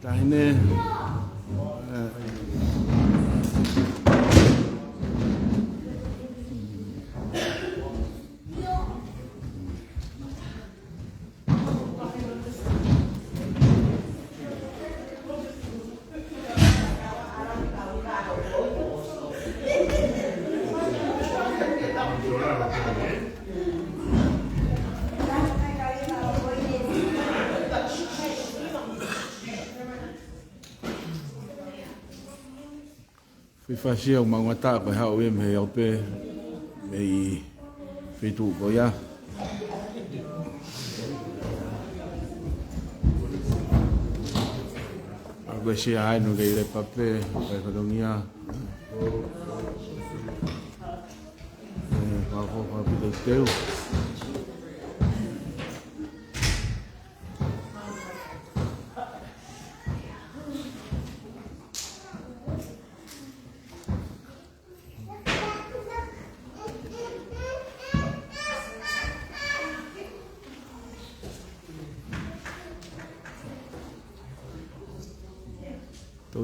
tahine Fui fasia o mangata ko hau e me ope me fitu ko ya. Agora se ai no leire papel vai kodongia. Vai ko pa teu.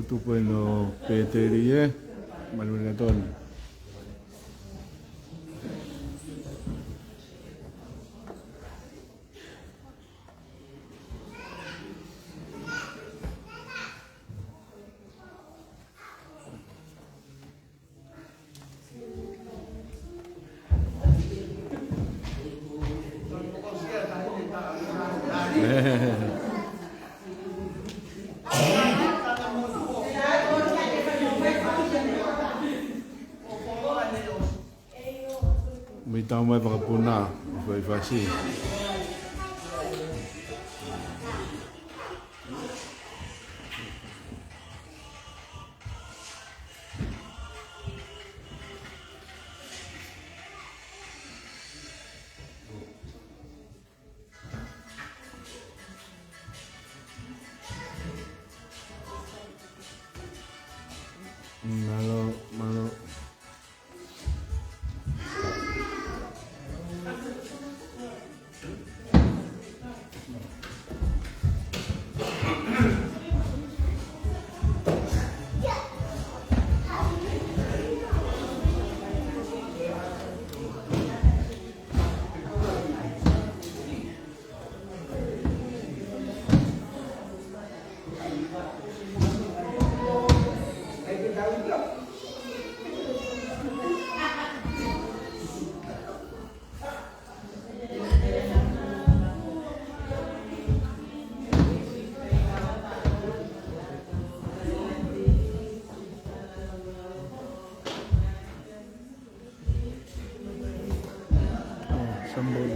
Tu bueno peterie malunaton me tau mai pakapuna foi fasi malo sambol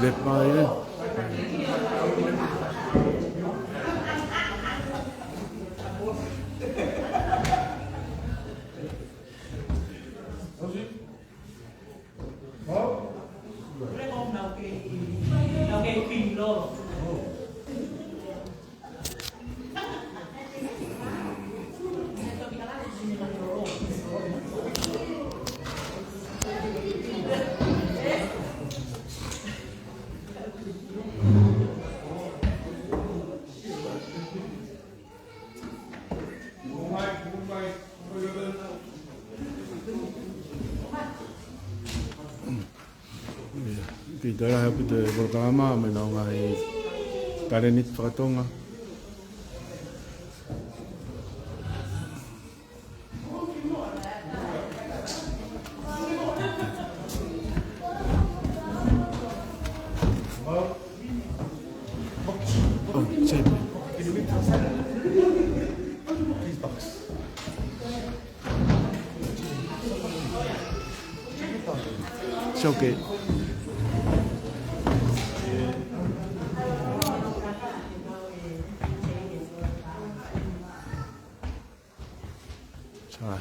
lepa ile. Kita lah kita pertama menongai karenit whakatonga. Oh, check. It's okay. Sorry.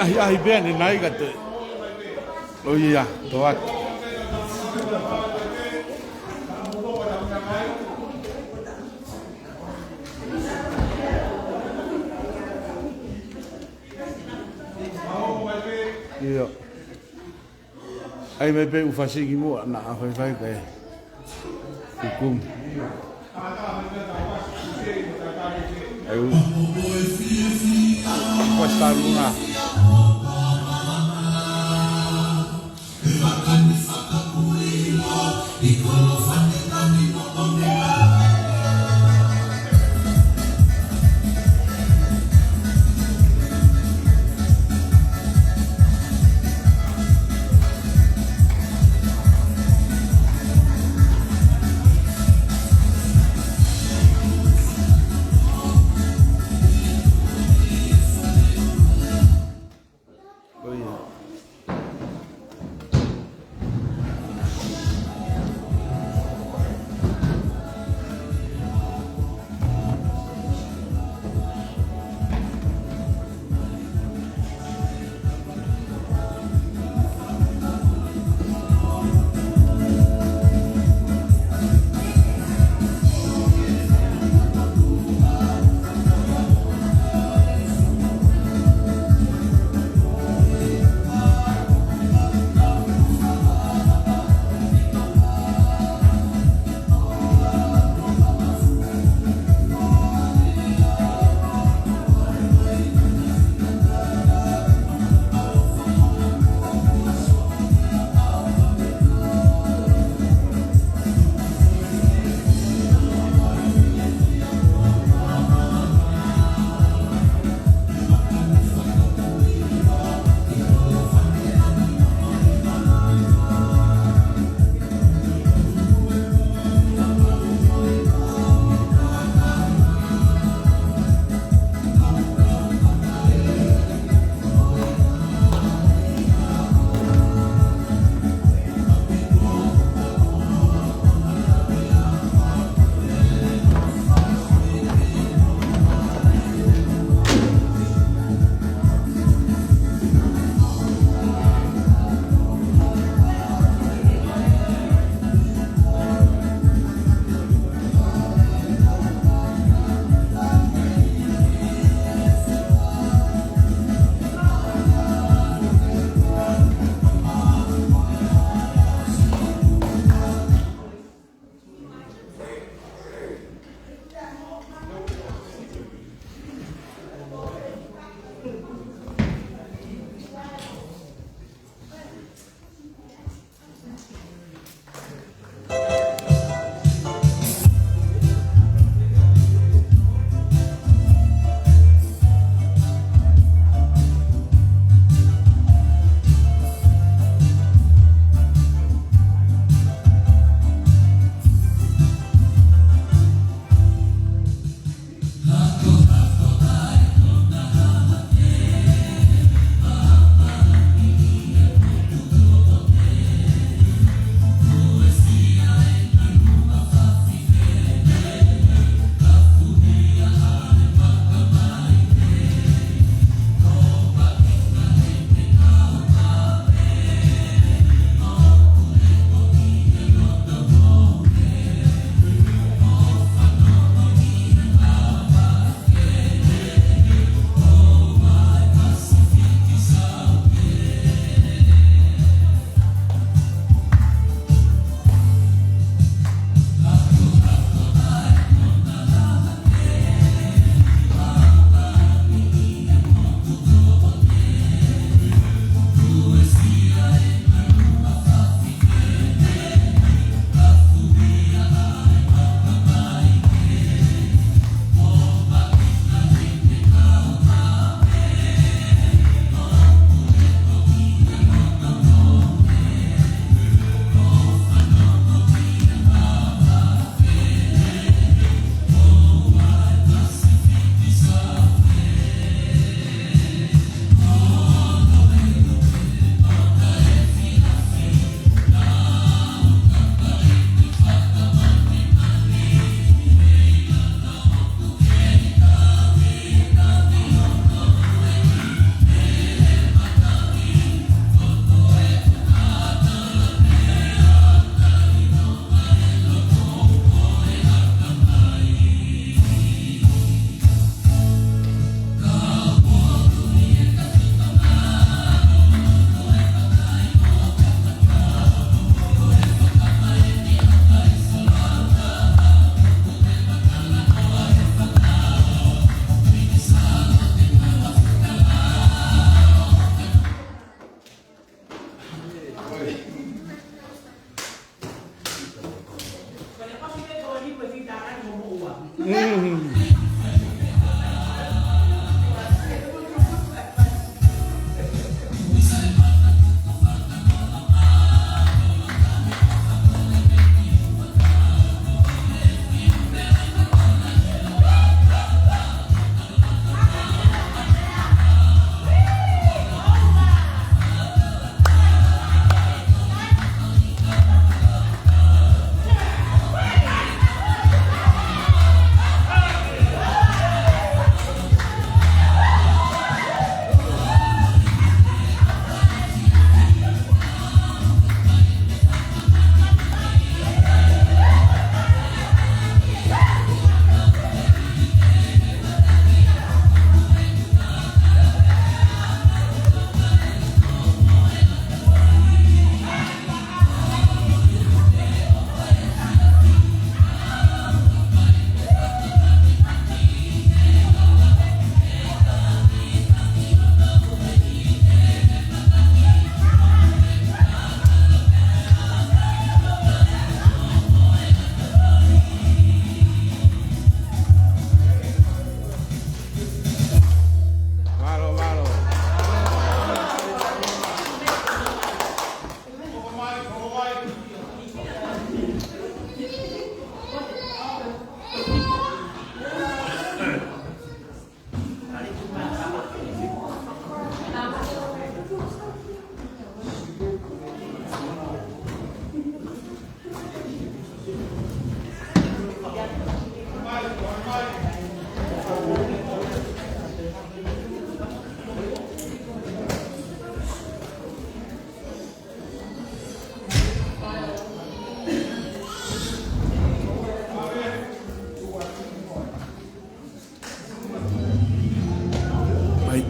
Ai bene nai ka te. O ia, to at. Ia. Ai me pe u fasigi mo na fai kai. Hukum. Ayo. Costa Luna.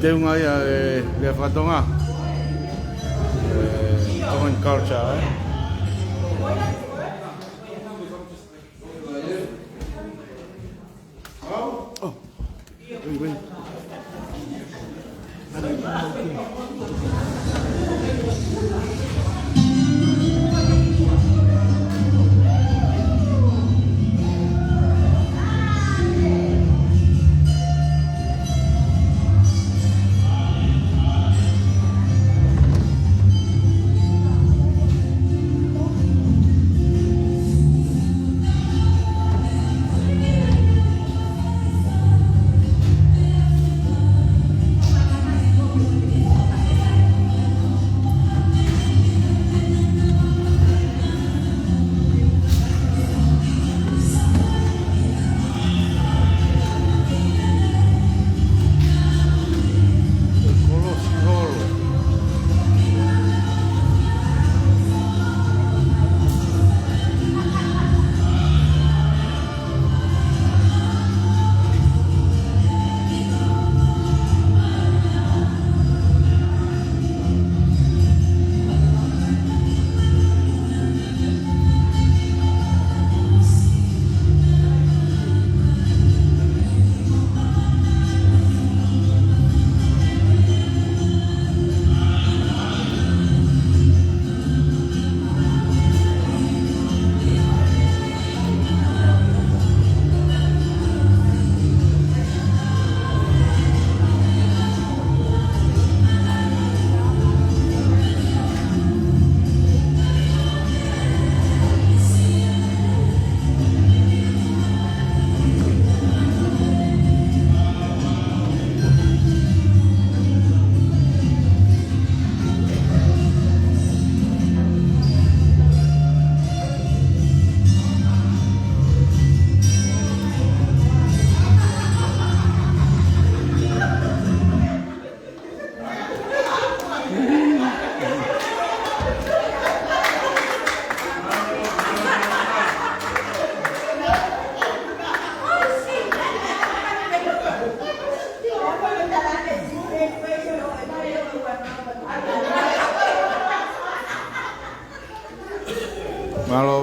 te unga ia le whatonga. Tongan culture, Oh, wait.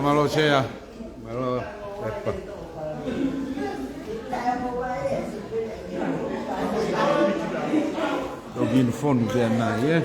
Malo sea. Malo eppa. Login phone kena ya.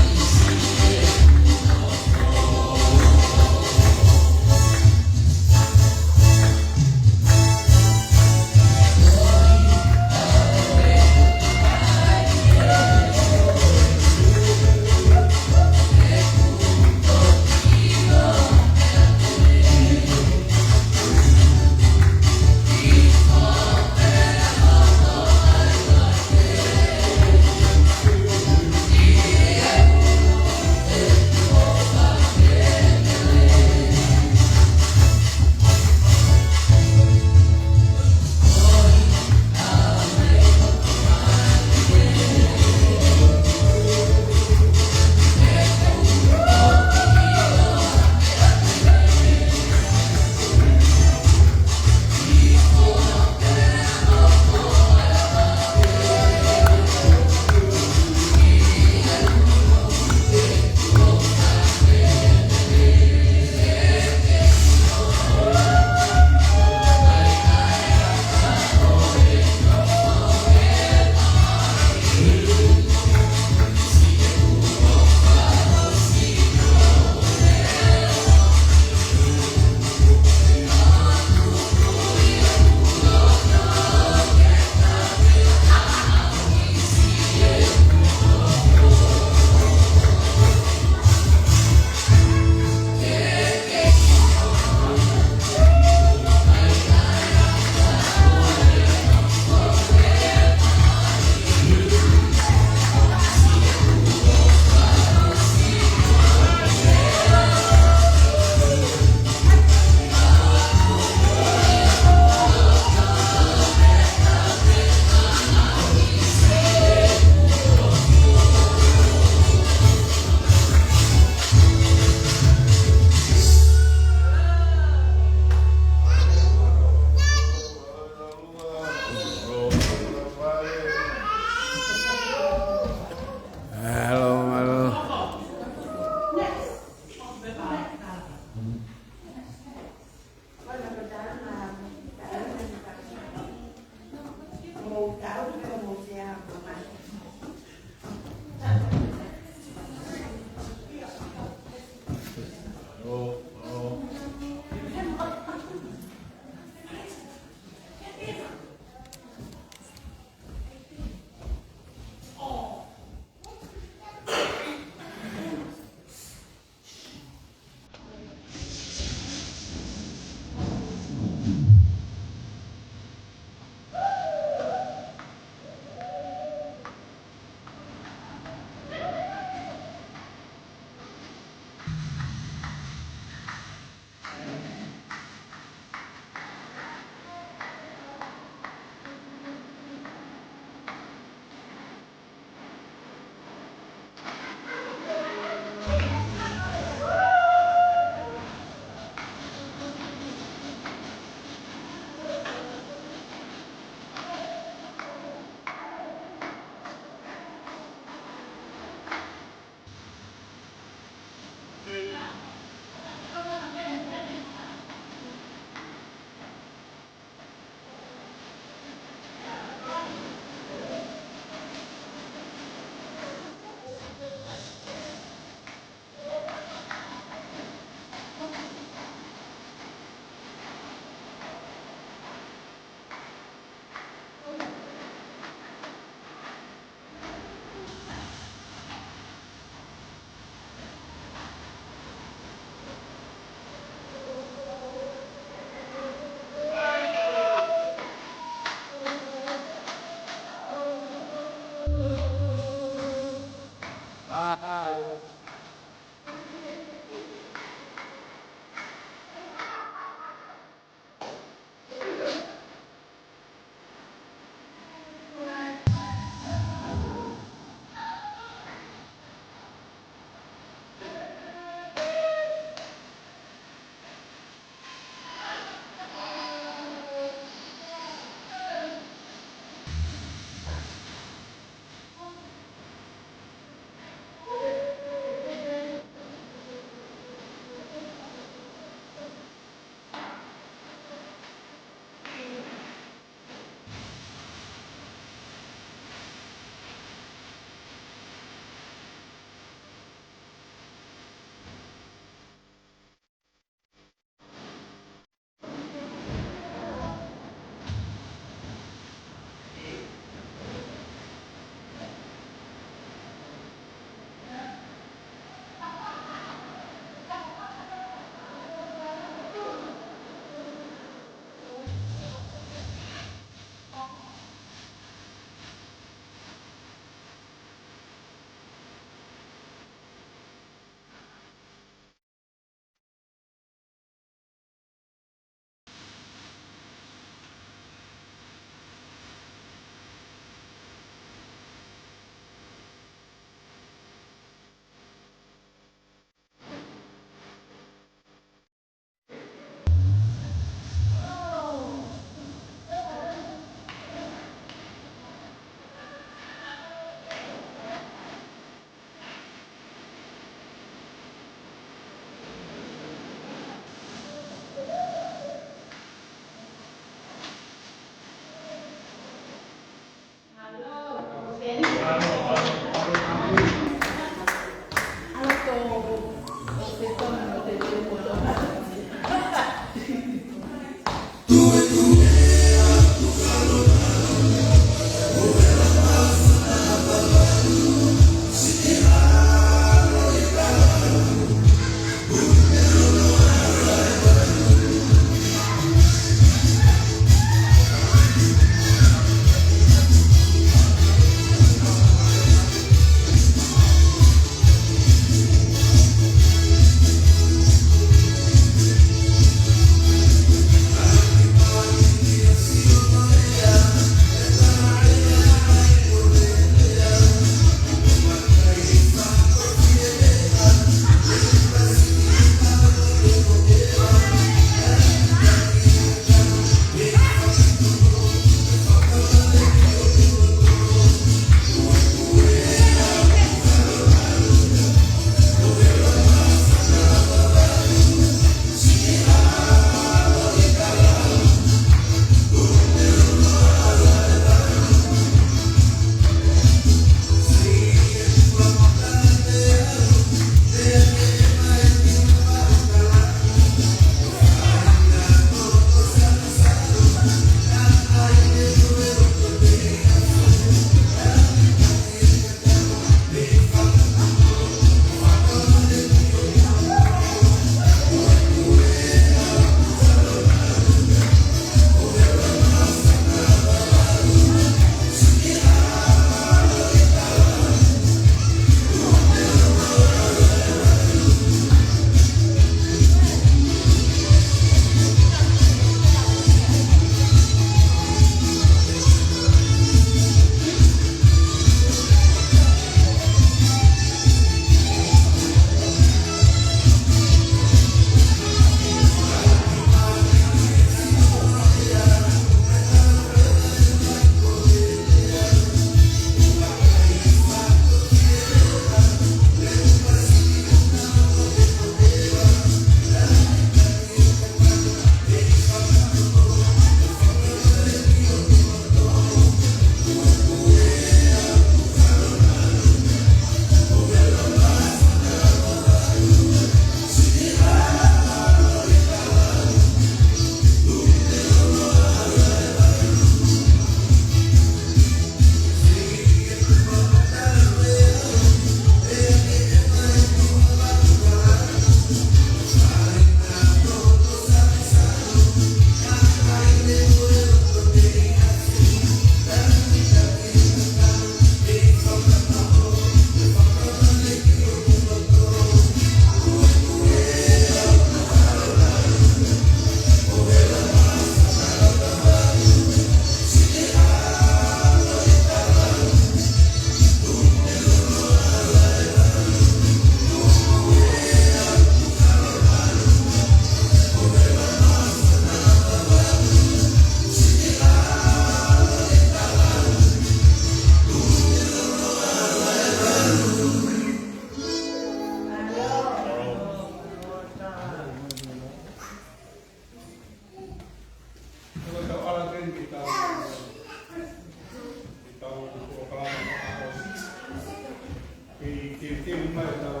mai tau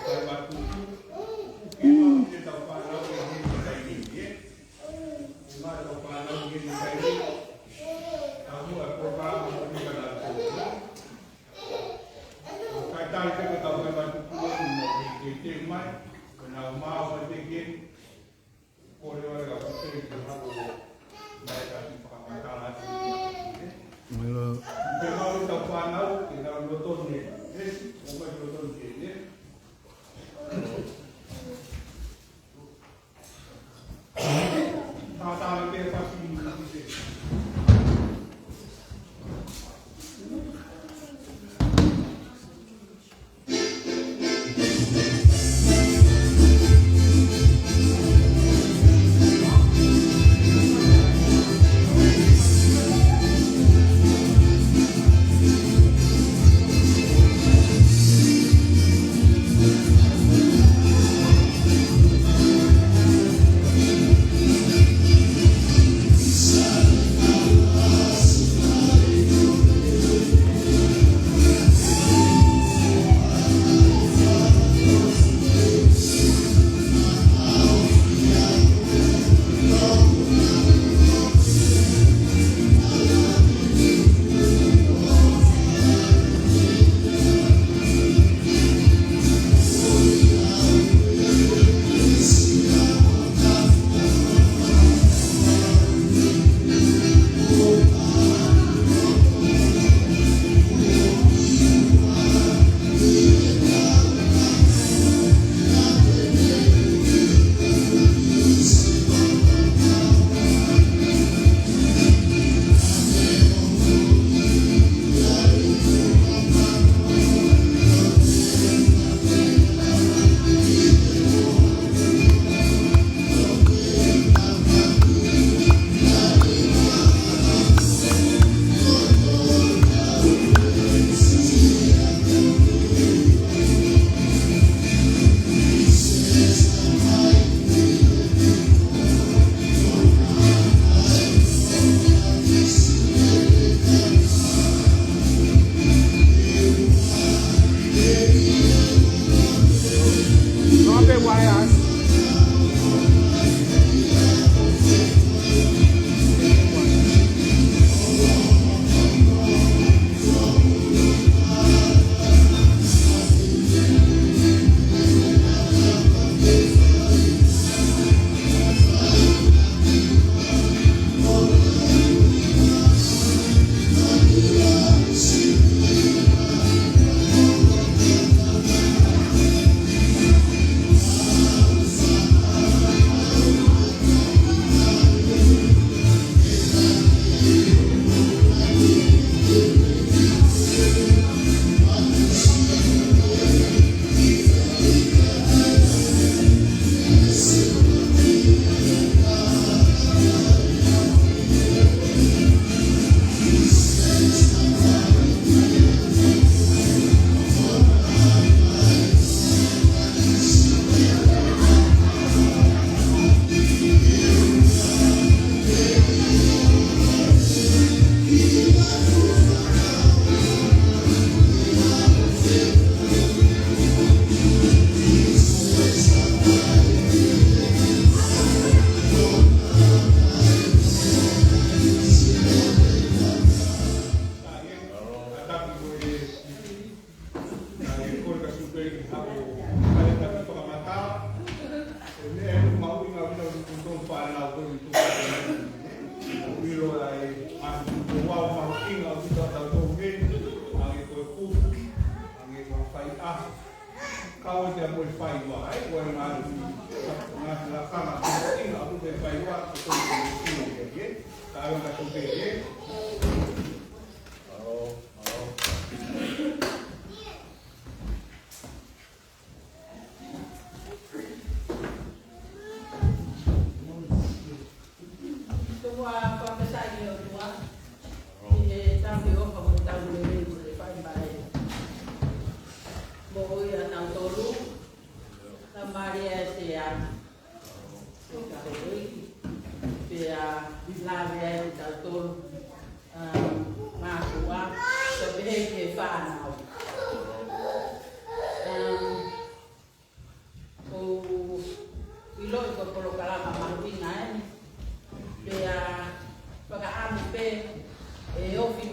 kai batu ke mau ke tau pa lau ke ni kai ni mai tau pa lau ke ni kai ni kamu aku pa mau ni kana kai tai ke tau kai batu ku ni ke mai kana mau ke ke ko le ora ka ke ke ha ko mai ka ni pa ka la Melo ke mau tau pa lau ke tau lo ton ni o mai lo ton ni tá bem fácil de dizer.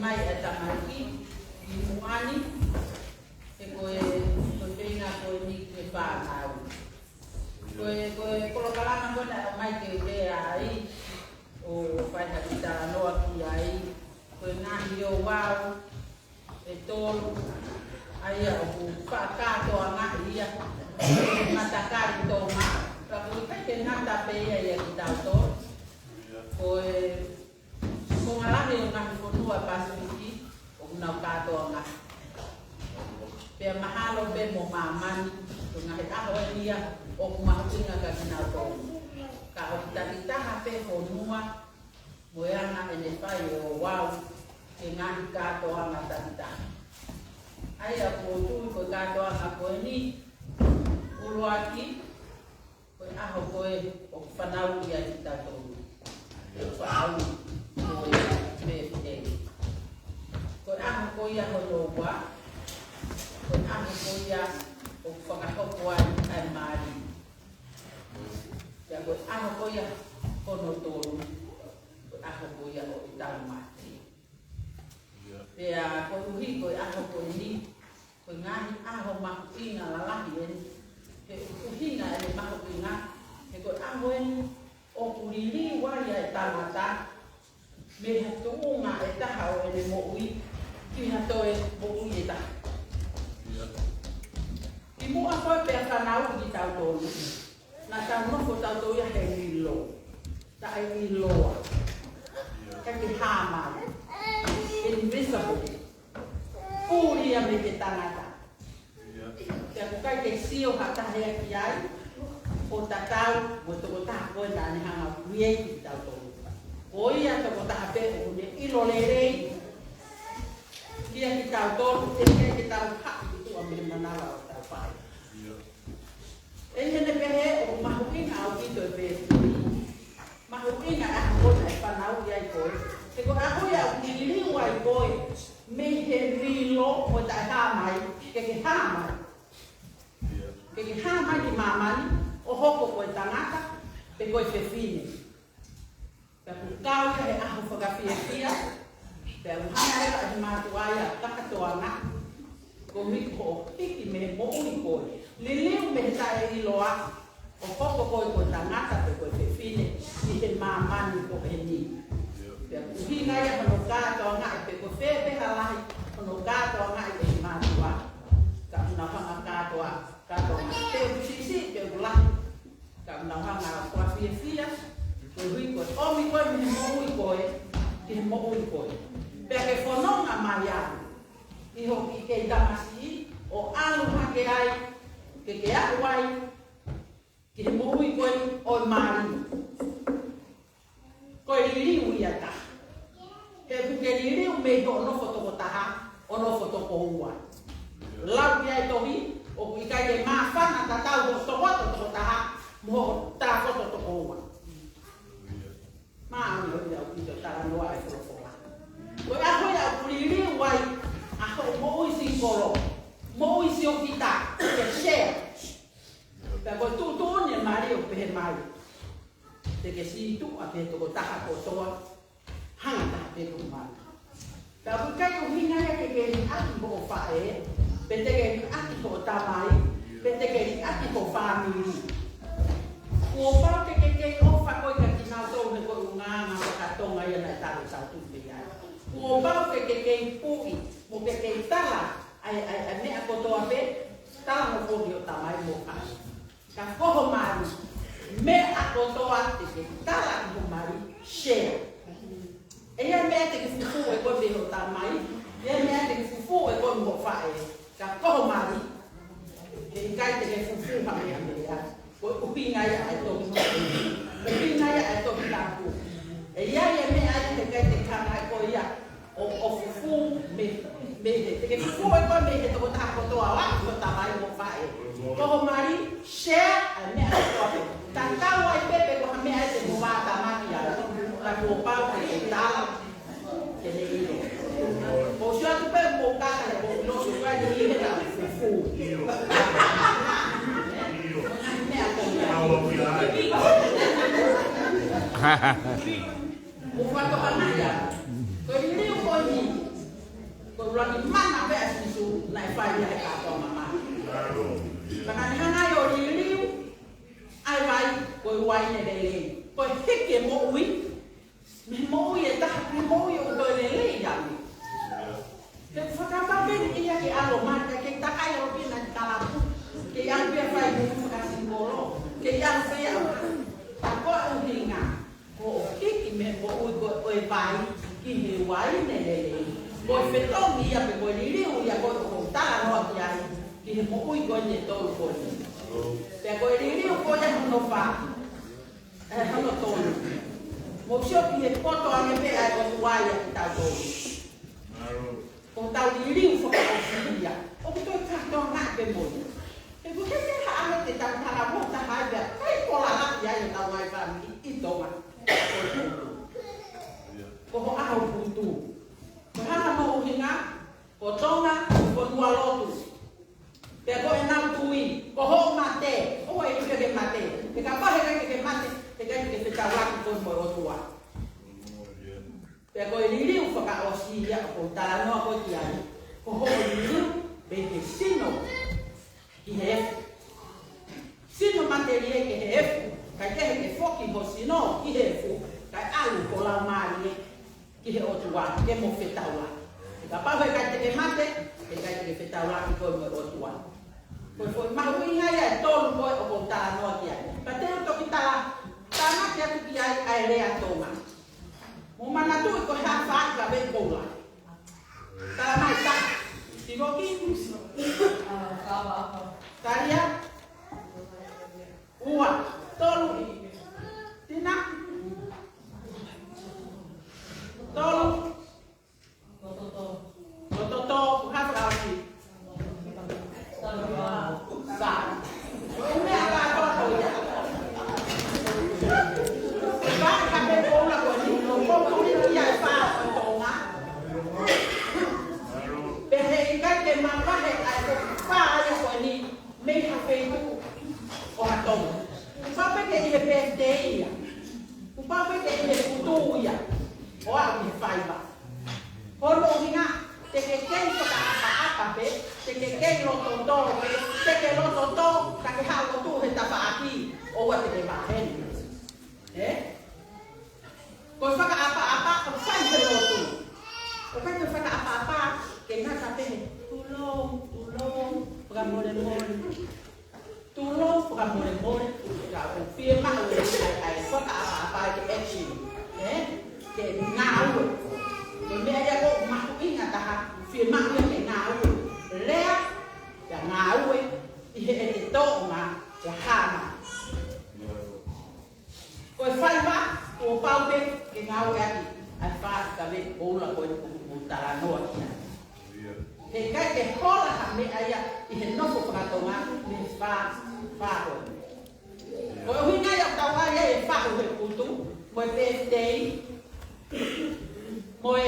mai e tamariki, i muani, e koe pēnga koe ni ke whānau. Koe kolokalama koe na mai ke rea ai, o whaihakita noa ki ai, koe ngahi o wau, e tolu, ai a o whakatoa ngahi ia, matakari tō maa. Ka koe kaike ngata pēia ia ki tau tōru. Koe ngalani o ngahi whanua pasiki, o unau katoa ngahi. Pea mahalo pe mo mamani, o ngahi aho e nia, o kumahutinga ka kinau tōru. Ka o kitakitaha pe whanua, mo e ana e ne whai o wau, ke ngahi katoa ngatakitaha. Ai a kōtui koe katoa ngā koe ni, uruaki, koe aho koe o whanau ia ki tātou. Whanau koe me whitei. Koe aho koe ia ho loa, koe aho koe ia o whakahoko ai ai maari. Ia koe aho koe ia hono tōru, koe aho koe ia o i tāu mati. Pea koe uhi koe aho koe ni, koe ngāhi aho mahu inga lalahi eni, he uhina e maho inga, he koe aho eni o kuriri waria e tangata, me he tuunga e taha o ene mo ui, ki hato e mo ui e taha. Ki mua koe pea whanau ki tau tōru, na tau nofo tau tōru ia he rilo, ta e riloa, ka ki hāmai, invisible, pūria me te tangata. Te kukai te sio hatahea ki ai, o tatau, mo toko taha koe nāne hanga creative tau tōru. O ia toko taha pe o ne ilo le rei, kia ki tau tōru, te kia ki tau haki ki tua me manawa o tau whai. E hene pehe o mahuinga au kito e pehe. Mahuinga a kona e whanau i ai koe. Te ko a koe au ki liwa i koe, me he rilo o tai hāmai, ke hāmai. Ke hāmai ki māmani, o hoko koe tangata, pe koe whewhine. Pea kukau ia he aho whakawhiawhia, pea uhana ea e mātuaia takatoanga, ko miko o hiki me he mo'ui koe. Liliu me he tae iloa, o hoko koe koe tangata, pe koe whewhine, i he māmani ko he ni. Pea kuhina ia hono kātoanga, pe koe whepeha lahi, hono kātoanga i he mātua. Ka una hanga kātoa, kātoanga. Te usisi, te ulahi. Ka una hanga kua whiawhia, koe hui koe. Omi koe me he mo'ui koe, ki he mo'ui koe. Pea ke whanonga mai alu. I hoki kei damasi, o alu hake ai, ke aku ai, ki he mo'ui koe o i maari. Koe ririu ia taha. He kuke ririu me ho nofo toko taha, o nofo toko ua. Lau ki ai tohi, o kui kai ke mawhana ta tau ho toko toko taha, mo tā koto toko ua. Maani o ia ukito tara noa e whorofoa. Koe aho ia ririu ai, aho mo uisi koro, mo uisi o kita, ke share. Pea koe tūtūni e maari o pehe mai. Te ke si tu a pe toko taha ko toa, hanga taha pe toko mai. Pea kui kai o hina ia ke ri aki ko o whae, pe te ke ri aki ko o tamai, pe te ke ri aki ko whamiri. Kua pau ke ofa koe ka tinau tau he koe unga whakatonga ia nai taro tau tupe ia. Kua pau ke pui, mo ke tala, ai mea kotoa pe, tala mo kori o tamai mo kai. Ka koho mari, me a kotoa te ke tala ki ho mari, share. E ia mea te ki fufu e koe me ho tamai, ia mea te ki fufu e koe mo whae. Ka koho mari, ke kai te ke fufu ha mea mea. Koe upinga ia ai toki tāku. Upinga ia ai toki tāku. E ia mea te kai te kanga e koe ia, o fufu me te ke fufu e koe me he toko tāko toa wa, ko tamai mo whae. Koho mari, share, a mea te koe. Ta tau ai pepe ko ha mea te mo wāta maki ai. Ka kua pau ke te tala, ke ne ilo. O shua tu pe mo kaka le mo ilo, su kai te ilo ta fufu. Mea koe ia. O whato hana ia. Koe ni reo koe ni, lagi mana be asisu na fai ya ka to mama kana ni hana yo liu ai vai ko wai ne le ko hike mo wi me mo ye ta me mo yo ko le ya ni ke fakapa be ni ya ke alo ma ke ta kai ro pina kala ke yang be fai mu ka simbolo ke yang be ya ko hinga ko hike me mo wi ko vai ki he wai ne le Boy fetong dia pe boy liu ya boy konta no dia ki mo ui go ni to ko pe boy liu ko ya no fa no to mo sio ki he poto ane pe ai ko wai ya ta to ko ta liu fo ko dia o to ta to na pe mo e ko ke ha ame te ta ta mo ta ha ya kai ko la ya ya ta wai fa mi to ma ko ho a ho putu Hana mo hinga, o tonga, o tua lotu. Pego e nau tui, o ho mate, o e ke mate. Te ka pahe ke mate, te ka ke te tawa ko mo o tua. Pego e lili u faka o si ya o tala no ko ti ai. O ho lili be ke sino. Ki he. Sino mate rie ke he. Ka ke foki ho sino, ki he fu. Ka alu ko la mari. Ki he o tua, ke mo fetaula. Ka pa vai ka te mate, ke ka te fetaula ko mo o tua. Ko ma wi ha ya tolu ko o ko ta no ki ai. Ka te to ki ta na ki atu ki ai re a toma. Mo mana tu ko ha fa ka be ko la. Ta mai ta. Ti go ki ka ba. Taria. Ua, tolu. Tina. Tolu, toto, bukan berarti. Sah. Ini apa toto ya? Sebab kami bola kau ni, kau ni dia faham kau ngah. Berhentikan ke mana aku faham kau ni, mereka itu orang tahu. Sampai ke dia birthday ya, sampai ke dia putu ya. O a mi faiba. O lo hinga, te que to ka apa pe, te que lo tonto pe, te que lo tonto ka ke ha lo tu he ta pa aquí, o wa te que ba hen. Ko fa ka apa ko fa te lo tu. Ko fa ka apa ke na ka pe, tulong, para more. Tulong para more, ka ko firma le ai fa ka apa ke action. Ke ngau ke me ya ko ma inga ta firma ya ke ngau le ya ngau e e to ma ya hama ko fai ba o pau be ke ngau ya ki ai fa ka be o la ko ta la no ya ke kai ke hola ha me aya i he no ko pra to ma me fa ko hinga ya ta wa ya e fa ko putu ko birthday Moe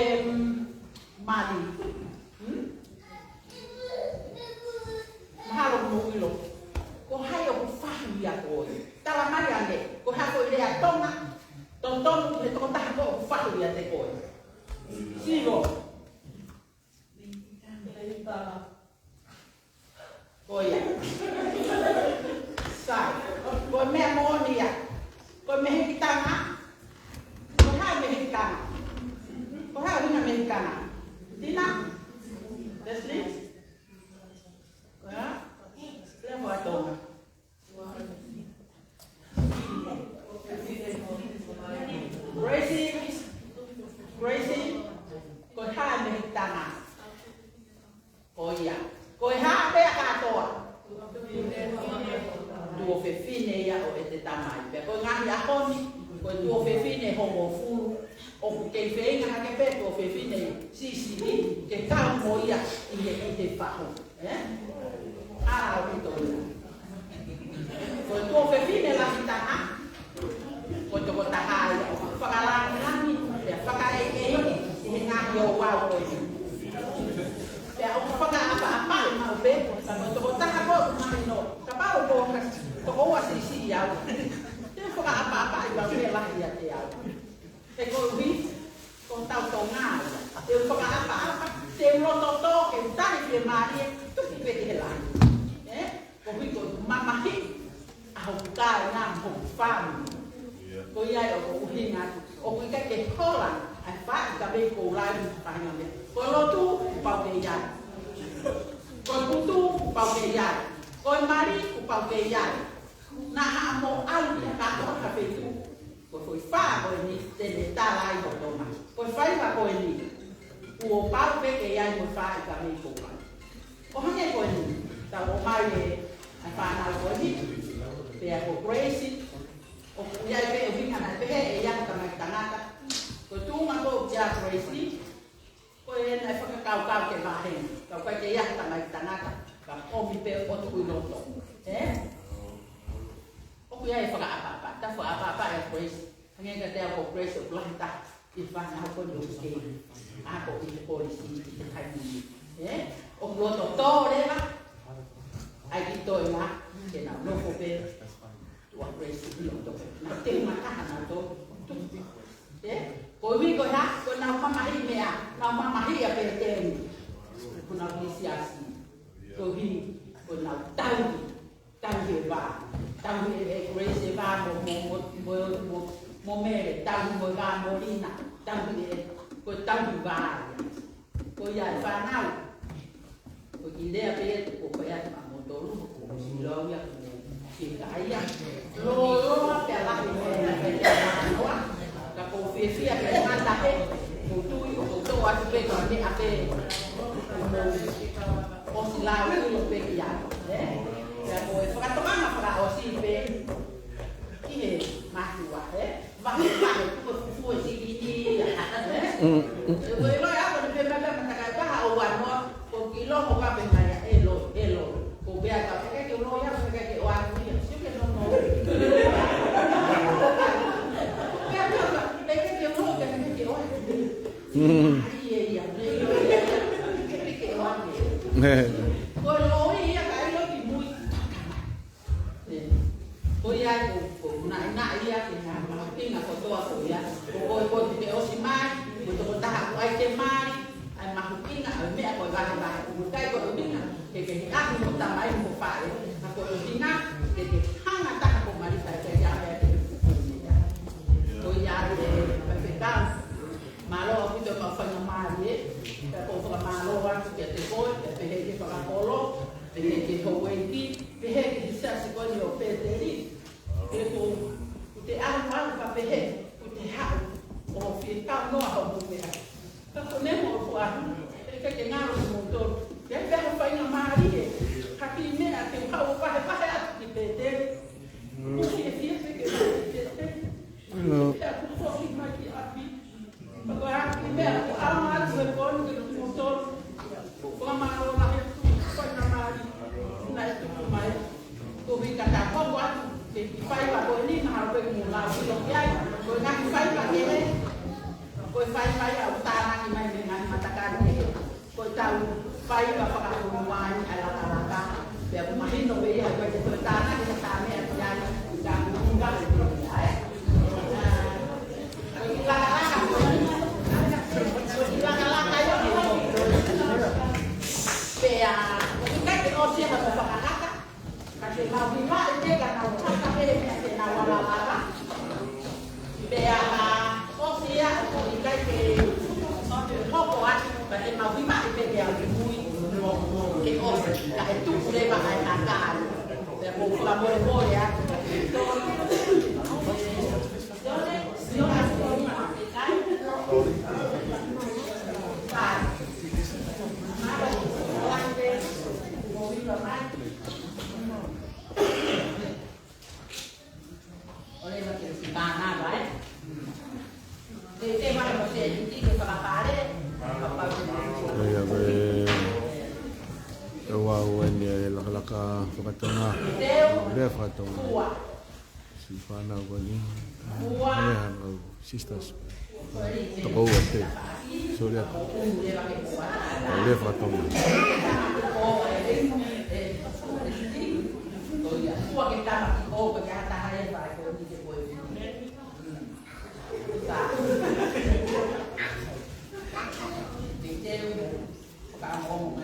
mali, mahalo muilo, ko hayo ko fahu ya ko. Tala mari ande, ko hako ile ya tonga, tonton le tonta ko fahu ya te ko. Sigo. Oya. Sai, ko me monia, ko me hitanga. Mexicana. Coja una mexicana. Tina. Leslie. ¿Ah? Le voy a tomar. Gracie. Coja mexicana. Oya. Coja be acá toa. Tuo fefine ya o este tamaño. Pero ngan ya honi. Ko tuo fefine homo fu o ke feinga ha ke pe tuo fefine si ke ka mo ia i te faho o to ko tuo fefine la hitaha ko to ko ta ha ya fakala ni ya fakala e nga yo wa ko ya o fakala apa ma be to ko ta ha ko ma no ka ba o ko to ko wa si ya ko apa iba me lah ya ya e ko wi ko tau to nga e ko apa te lo to e mari tu ki pe te la ko wi ko mama hi au ka na ho fam ko ia o hinga o ki ka ke kola ai fa ka be ko la ni pa na me ko lo tu pa ke ya ko tu pa ke ya ko mari ku pa ke ya na ha mo ai ka ko ka pe tu ko foi fa ko ni te le ta lai ko to ma ko fai va ko ni o pa pe ke ya mo fa ka me ko pa o ha ko ni ta o mai ai fa na ko ni pe ko crazy o ya pe o vinga na pe e ya ka mai tanata ko tu ma ko ja crazy ko e na fa ka ka ke ba he ka ko ke ya ka mai tanata ka o mi pe o tu no to o ku ya e fa ka apa ta fa apa e crazy nge ka te ko crazy planta i fa na ko no ke a ko i ko si ka ni o lo to le ba ai ki to na ke na no ko pe wa crazy lo to na te ma ka na to ko wi ko ha ko na ma ma hi me a na ma ma hi a pe te ko na ni si asi ko hi ko na tau ba tau e crazy ba mo me tau mo ba mo lina tau e ko tau ba ko ya fa na ko ki le a pe ko ya ma mo to lu ko si lo ya ki ka ya lo pe la pe ka ko fia ke ma ta pe ko tu ko wa pe ko ni a pe o si la u pe ya ya ko e fa to ma fra o si pe ki e ma wa va ko fu si ni ya ko lo ya ko pe ma ta ka pa o wa mo ko ki lo mo ka pe na ya elo ko be a ka ke lo ya ke wa ni si ke no no sisters toko ate soria le faton Tá bom,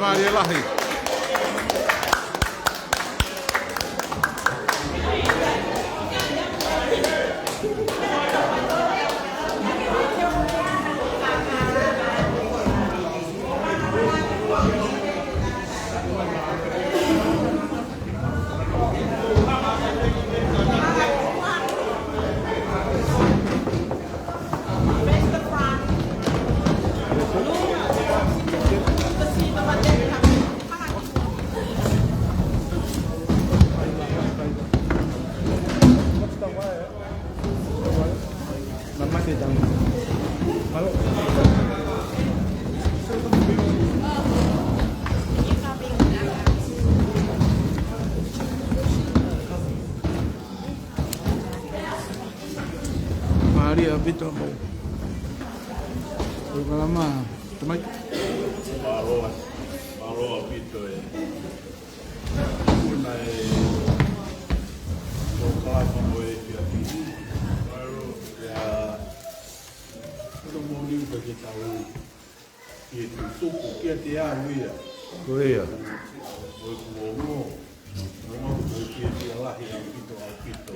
Maria Lahi. Maria Vito mo. Programa. Tumay. Maroa Vito e. Una e. O kalama mo e kia piti. Maro ya. Kuno mo liu ka ke tau. Kia tu tuku kia te a wia. Korea. O kuomo. Mo ko kia te alahi a Vito.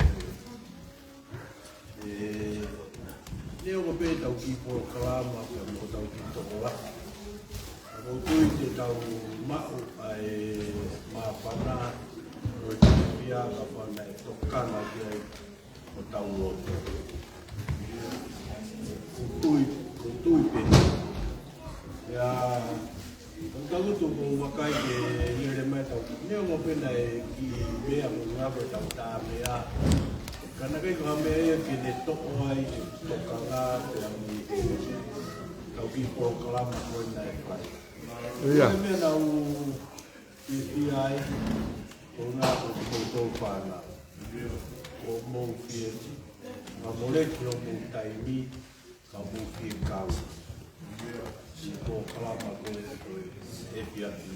Leo ko pe tau ki po kalama ka mo tau ki to la. Ko tui te tau ma'u ai ma'apana o te pia ka pana e tokana ki ai o tau loto. Ko tui pe. Ya, tau tu ko wakai ke lere mai tau. Leo ko pe e ki mea mo ngabo tau ta mea. Kana kai ka mea ki ne toko ai te tokanga te ami tau ki po kalama ko nai kai. Ia. Ko mea nau ki ai ko ngā ko tō whāna. Ko mou ki ma more ki o mou taimi ka mou ki kau. Ko kalama ko e pia ki.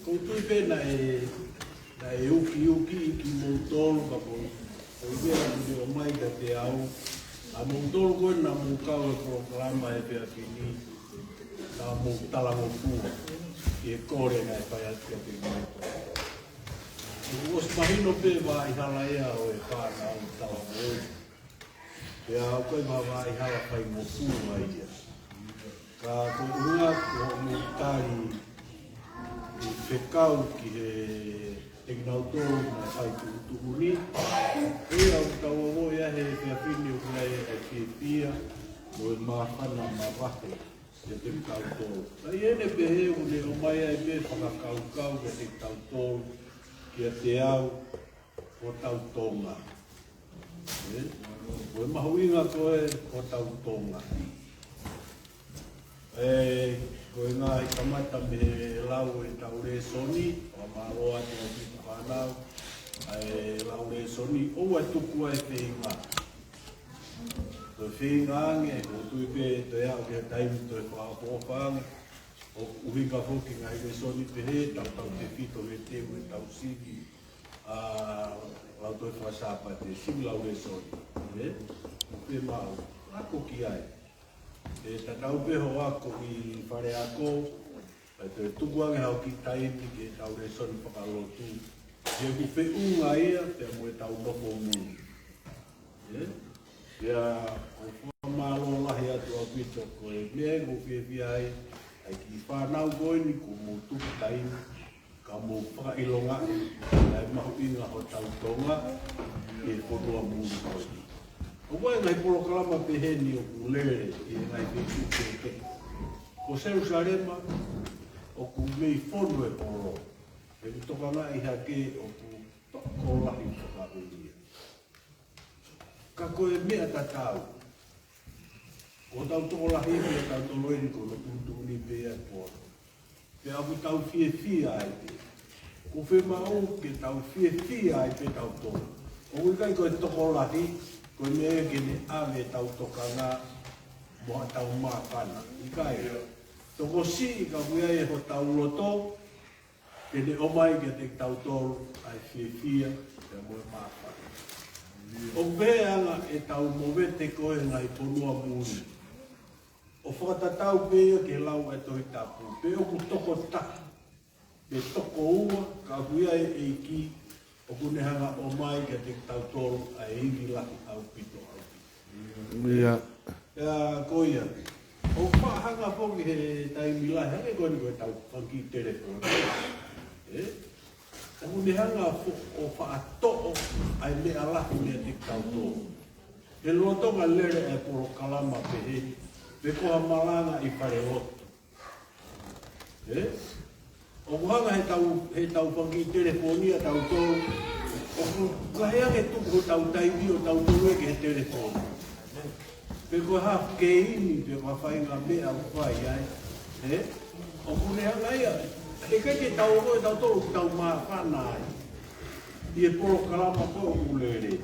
Ko tui pēna e uki ki mo tolu ka po. O ia ni o mai ka te te au. A mundolo koe na mukau e programa e pia pini. Na mutalango pua. I e kore na e pai ati a pini. Os mahino pe wa i hala ea o e whāna o talango oi. Pea au koe ma wa i hala pai mo pua ia. Ka koe unga ko mutari i whekau ki he Tekinau tōru na whai tuhuri. E au tau o ia he pia pini o kuna e pia o e mahana ma wahe e Tekinau tōru. Ai ene pehe une o mai ai pe whakakaukau e Tekinau tōru ki a te au o tau tonga. O e mahuinga koe o tau tonga. Koe ngā i kamata me lau e tau re soni, o maroa te o pito whanau, lau re soni, o e tuku ai whenga. Koe whenga ange, o tui pe te au ke taimi toi whakawhanga, o uhinga hoki ngā i re soni pe he, tau te pito me te ue tau siki, lau toi whasapa te simi lau re soni. Pe mau, ako ki ai. E tatau peho ako i whare ako, e te tukuange hau ki taimi ke tau re soni whakalotu. E ku pe unga ia, te mo e tau noko muni. Pea, o whamalo lahi atu au pito ko e mea ko pia ai, ai ki whanau koini ko mo tuku taimi, ka mo whakailonga, ai mahu inga ho tau tonga, e whanua muni koini. O mai ngai polo kalama peheni o kulere i ngai peku peke. Ko Jerusalema o ku mei whonu e polo. E ku toka ngā i hake o ku tokolahi whakahuria. Ka koe mea tatau. Ko tau tokolahi mea tau toloeni ko no kuntuni pea polo. Pe aku tau fie ai pe. Ko whemau ke tau fie ai pe tau tolo. O kai koe tokolahi koe mea kene awe tau toka ngā moa tau māwhana. I kai, toko si i ka kuia e ho tau loto, kene omai ke te tau tolu ai fia te moe māwhana. O peanga e tau mowete koe ngai ponua muni. O whakatatau pea ke lau e toi tapu. Pe oku toko taka, pe toko ua, ka kuia e ki, o kunehanga o mai ke te tau tolu a ingi laki au pito au pito. Ia. Ia koia. O whahanga poki he taimi lai, hange koni koe tau whanki telefoni. O kunehanga o whaato'o ai mea laki mea te tau tolu. He lotonga lere e poro kalama pehe, pe koha malanga i whare oto. O kuhanga he tau whanki telefonia tau tolu, o kuhaeange tuku tau taimi o tau tolu eke he telefoni. Pe koe hafu ke ini, pe koe whainga mea o whai ai. O kuneanga ia, he kai te tau koe tau tolu tau maa whana ai. I e poro kalama koe o kulere.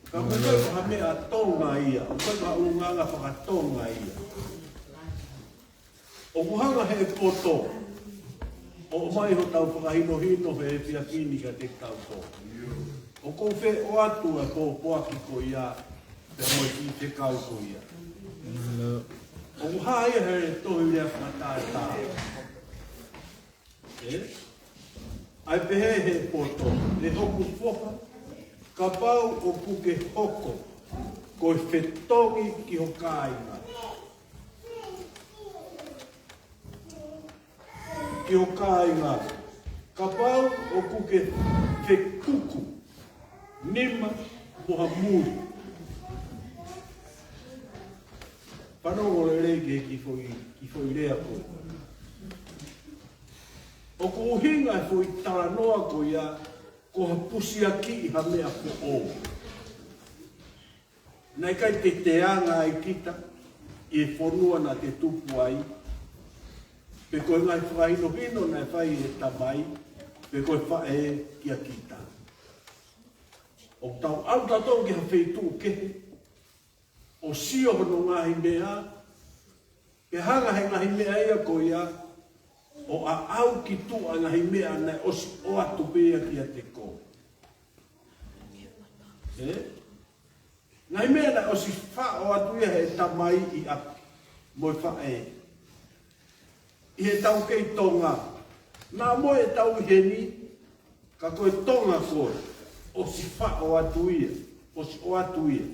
Ka koe koe mea tonga ia, o koe koe unganga whakatonga ia. O kuhanga he poto, o mai ho tau whakahino he pia kini ka te tau tō. O kou whe o atu a tō poaki ko ia, te moi ki te kau ko ia. O kuhaia he tohi rea whakatāe tāe. Ai pehe he poto, e hoku whoka, ka pau o puke hoko, ko e whetongi ki ho kāinga. Ki o kāinga, ka pau o kuke whekuku, nima moha muri. Whanongo le rege ki foi rea koe. O ko uhinga e foi taranoa ko ia, ko ha pusi aki i ha mea ko o. Nei kai te teanga ai kita, i e whanua na te tupu ai, pe koe ngai whaino hino nai whai e tamai, pe koe whae ki a kita. O tau au tatou ki ha wheitu kehe, o sio hono ngahi mea, pe hanga he ngahi mea ia ko ia, o a au ki tu a ngahi mea nai o atu pea ki a te ko. Ngai mea na o si wha o atu ia he tamai I api. Moi wha I he tau kei tonga. Nā mo e tau heni, ka koe tonga koe. O si wha o atu ia. O si o atu ia.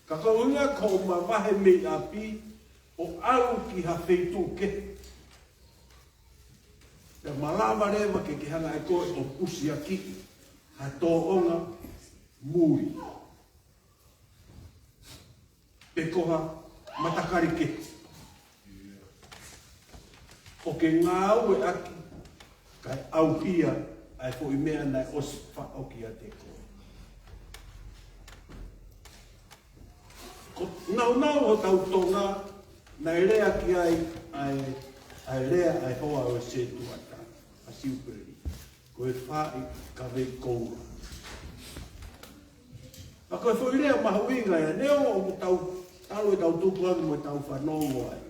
Ka koe unga ko ma wahe mei api, o alu ki ha feitu ke. Te malama rewa ke ki hanga e koe o pusi a ki, ha tō onga muri. Pekoha matakari ke. O ke ngā ue aki, kai au hia, ai fo I mea nai o si wha o ki a te koe. Ko nau o tau tonga, nai rea ki ai rea ai hoa o se tuata, a siuperi. Ko e whai ka vei koura. A koe fo I rea mahuinga ia, neo o mo talo e tau tupu anu mo tau whanongo ai.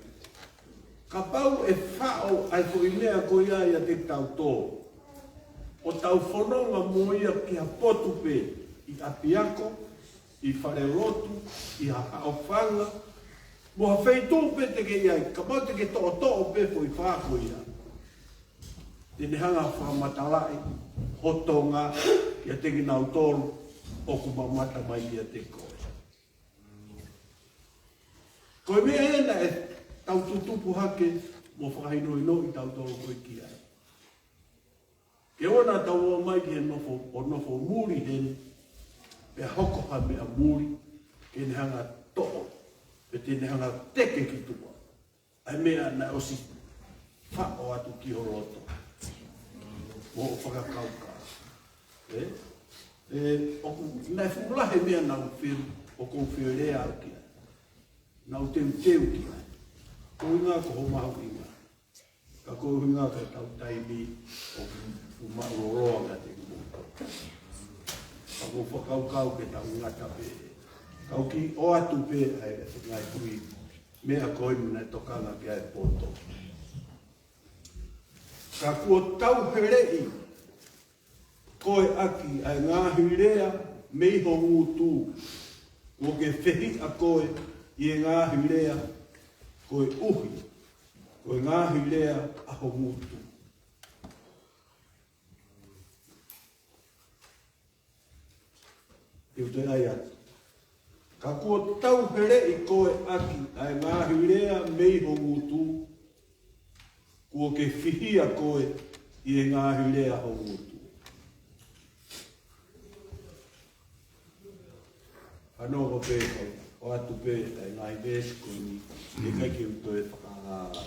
Ka pau e whao ai fo I mea ko ia ia te tau tō. O tau whanonga mo ia ki a potu pe, I apiako, I whare rotu, I haofanga, mo ha wheitu pe te ke iai, ka mau te ke to'o pe po I whāko ia. Tene hanga whamatalai, hotonga, ia te ki nau tōru, o kumamata mai ia te koe. Koe mea ena e tau tutupu hake, mo whakahinoi I tau tōru koe ki ai. Ke ona tau o mai ki he nofo muri hene, pe hoko ha mea muri, ke ne hanga to'o, pe tene hanga teke ki tua. Ai mea na osi whao atu ki horoto. Mo o whakakauka. Nai whumulahe mea nau whiru, o kou whiru rea au ki ai. Nau teu ki ai. Ko inga ko ho mahu inga. Ka ko inga ka tau taimi, o umaroroa ka te kumoto. Ka ko whakaukau ke tau ngata pe. Kau ki o atu pe ai ngai tui mea koe mina tokanga ki ai poto. Ka kua tau herei koe aki ai ngāhi rea mei ho ngūtū. Ko ke whehi a koe I e ngāhi rea koe uhi. Koe ngāhi rea a ho ngūtū. Teu te ai atu. Ka kua tau herei koe aki ai ngāhi rea mei ho ngūtū. Kua ke whihi a koe I e ngāhi rea ho ngūtū. Ano ko pe o atu pe ai ngai bes ko ni e kai ki to e whaka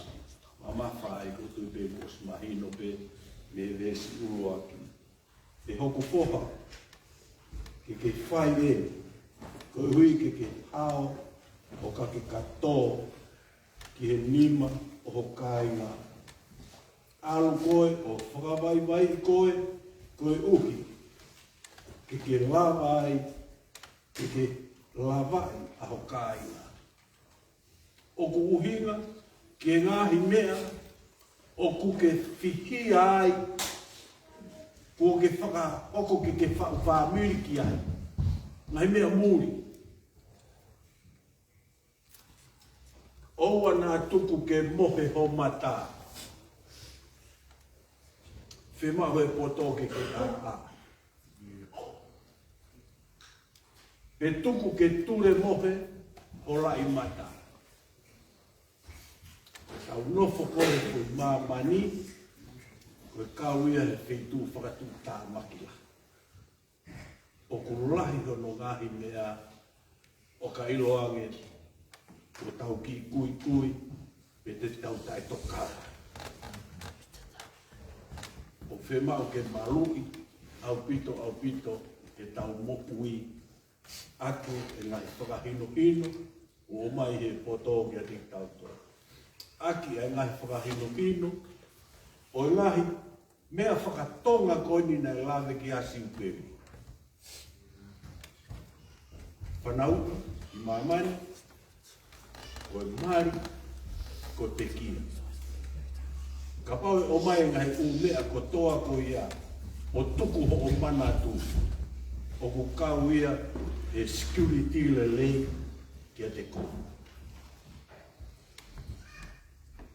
mama fai ko tu pe mos mahino pe me ves uru aki. E hoko foha ke whai e ko hui ke hao o ka ke kato ki he nima o ho kainga. Alu koe o whakawai vai koe uhi ke lawai ke lawai a ho kainga. O ku uhinga ke ngahi mea o ku ke whihi ai ko ke whaka oko ke whaamiri ai. Ngai mea muri. Oua nā tuku ke mohe ho mata. Whima hoe poto ke a. E tuku ke ture mohe o lai mata. Tau nofo kore koe mamani, koe kauia he wheitu whakatu tā makila. O kurulahi hono ngahi mea o ka iloange o tau ki kui, pe te tau tai tokara. O whima o ke marui, au pito, ke tau mopui, ake e ngai whakahino, o mai he poto ki a te tau toa. Aki e ngai whakahino, o ngahi mea whakatonga koini nei lawe ki a siuperi. Whanauka, I maamani, ko e mari, ko te kia. Ka pau o mai ngahi u mea ko toa ko ia, o tuku ho o mana tu. o ko kau ia e security le lei kia te ko.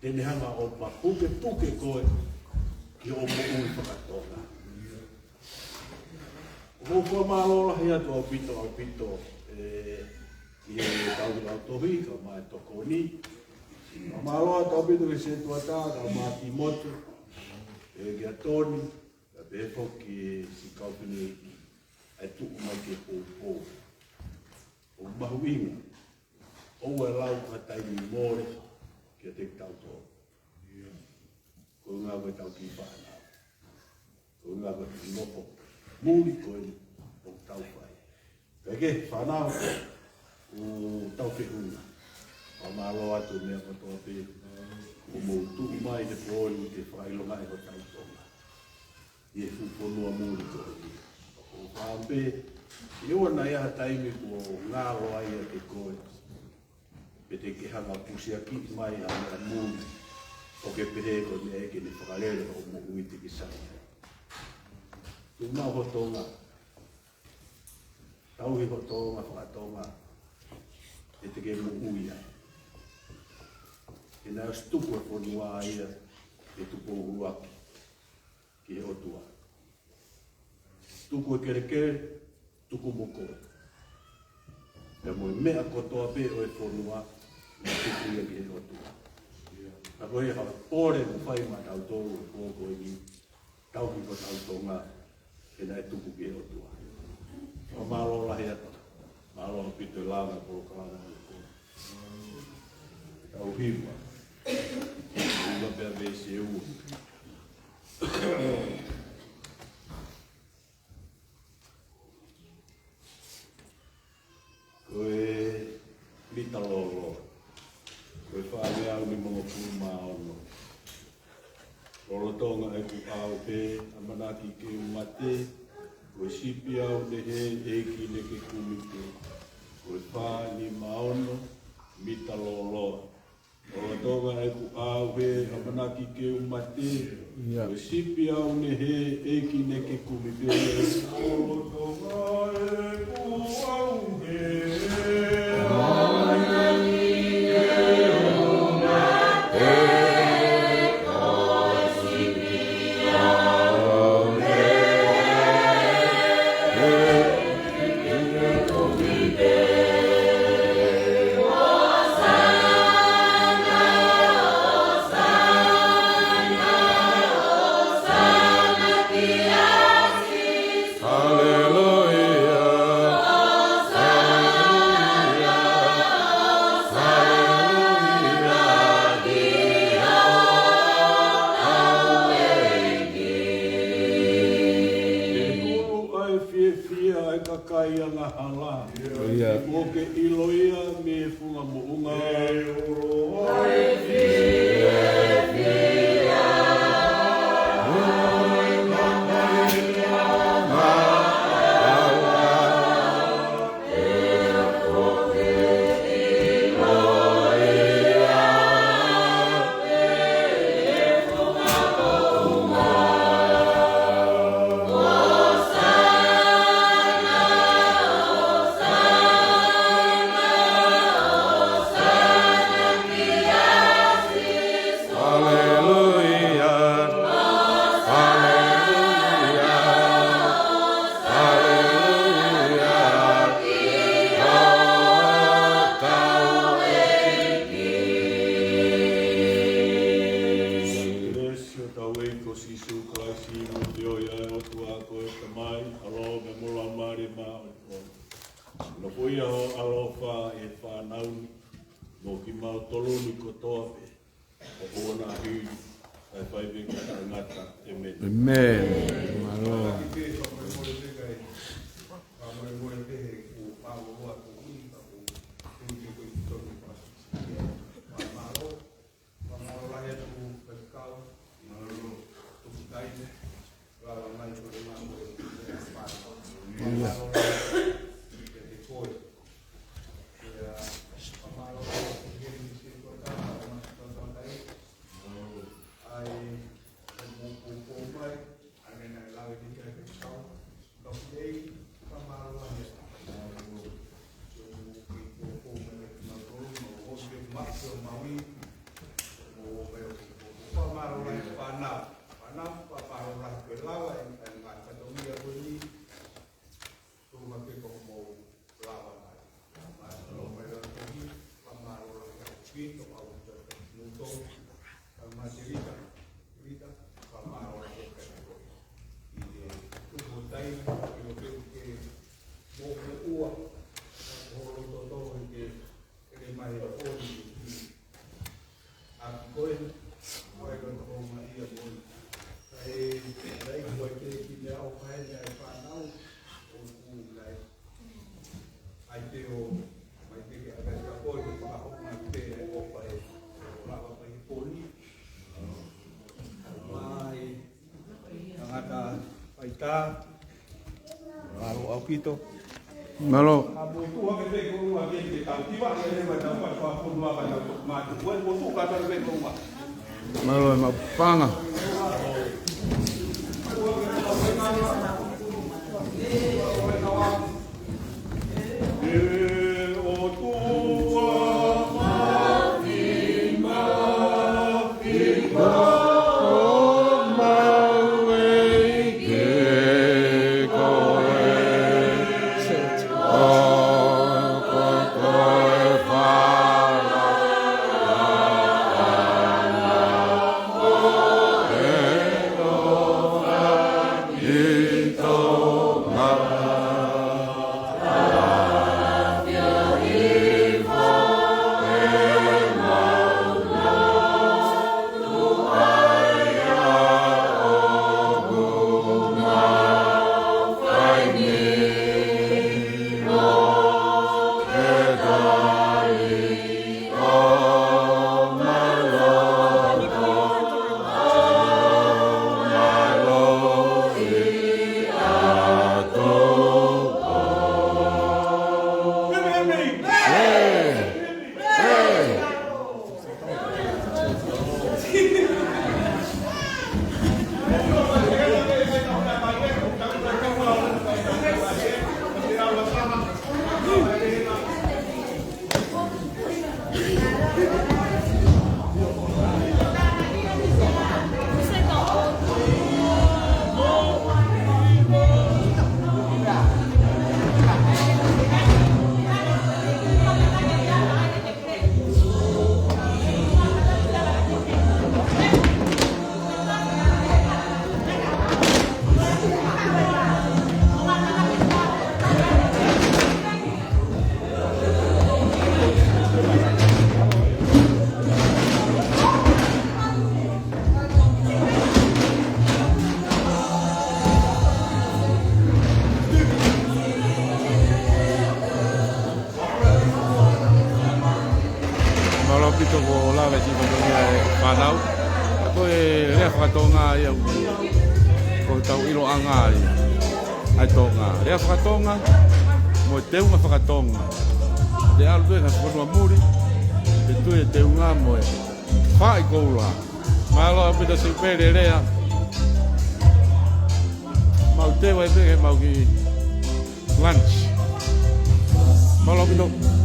Tene hanga o pa puke koe ki o mo ui whakatonga. O kua mālola hea tu au pito i e tau tohi ka mai toko ni. Māloa tau pito ke se tuata ka māti motu e kia toni ka pefo ki si kaupini ai tuku mai ke pōpō. O mahuinga o e lau ka taimi mōre kia te tau tō. Ko ngā koe tau ki whāna. Ko ngā koe ki moko. Mūri koe o tau whai. Peke whanau o tau whihunga. O mālo atu mea katoa pē. O mō tuku mai te pōni te whailonga e ko tau tonga. I e whuponua mūri koe. O whāmpē. I ua na ia taimi ko ngā roa ia te koe. Pe te ke hanga pusia ki mai a mea mūri. O ke pehe ko ne eke ne whakalere o mo ui te ki sanga. Tu mau hotonga. Tauhi hotonga, whakatonga. E te ke mo ui ai. E nā stupu e whanua ia e tupo uruaki. Ki he otua. Tuku e kerekere, tuku mo koe. E mo e mea kotoa pe o e whanua. Nā tuku ia ki he otua. Nā koe e hara pōre mo whai ma tau tōru e kōko e ni. Tauhi ko tau tonga. E nā e tuku ki he otua. O mālola hea ta. Mālola pito e langa koro kalanga e kō. Tau hiwa. Iwa pia vese e ua. Koe mita lolo. Koe whaare au ni mongo puma ono. Rolo tonga e ku au pe, amanaki ke umate. Koe sipi au ne he eki ne ke kumite. Koe wha ni maono, mita lolo. Rolo tonga e ku au pe, amanaki ke umate. Koe sipi au ne he eki ne ke kumite. Rolo tonga e ku au pe. Ai, ya. Alo au pito. Malo. Abu tu ha ke ko wa ke ke tau ti wa ke wa tau pa ko wa ba na ma tu ko tu ka ta ke ko wa. Malo ma panga. pito ko la ve si ko panau ko e le fatonga ia ko tau ilo anga ai tonga le fatonga mo te unha fatonga de algo que se forma muri de tu e te unha mo fai ko la malo pito se pere lea mau te vai pe mau ki lunch malo pito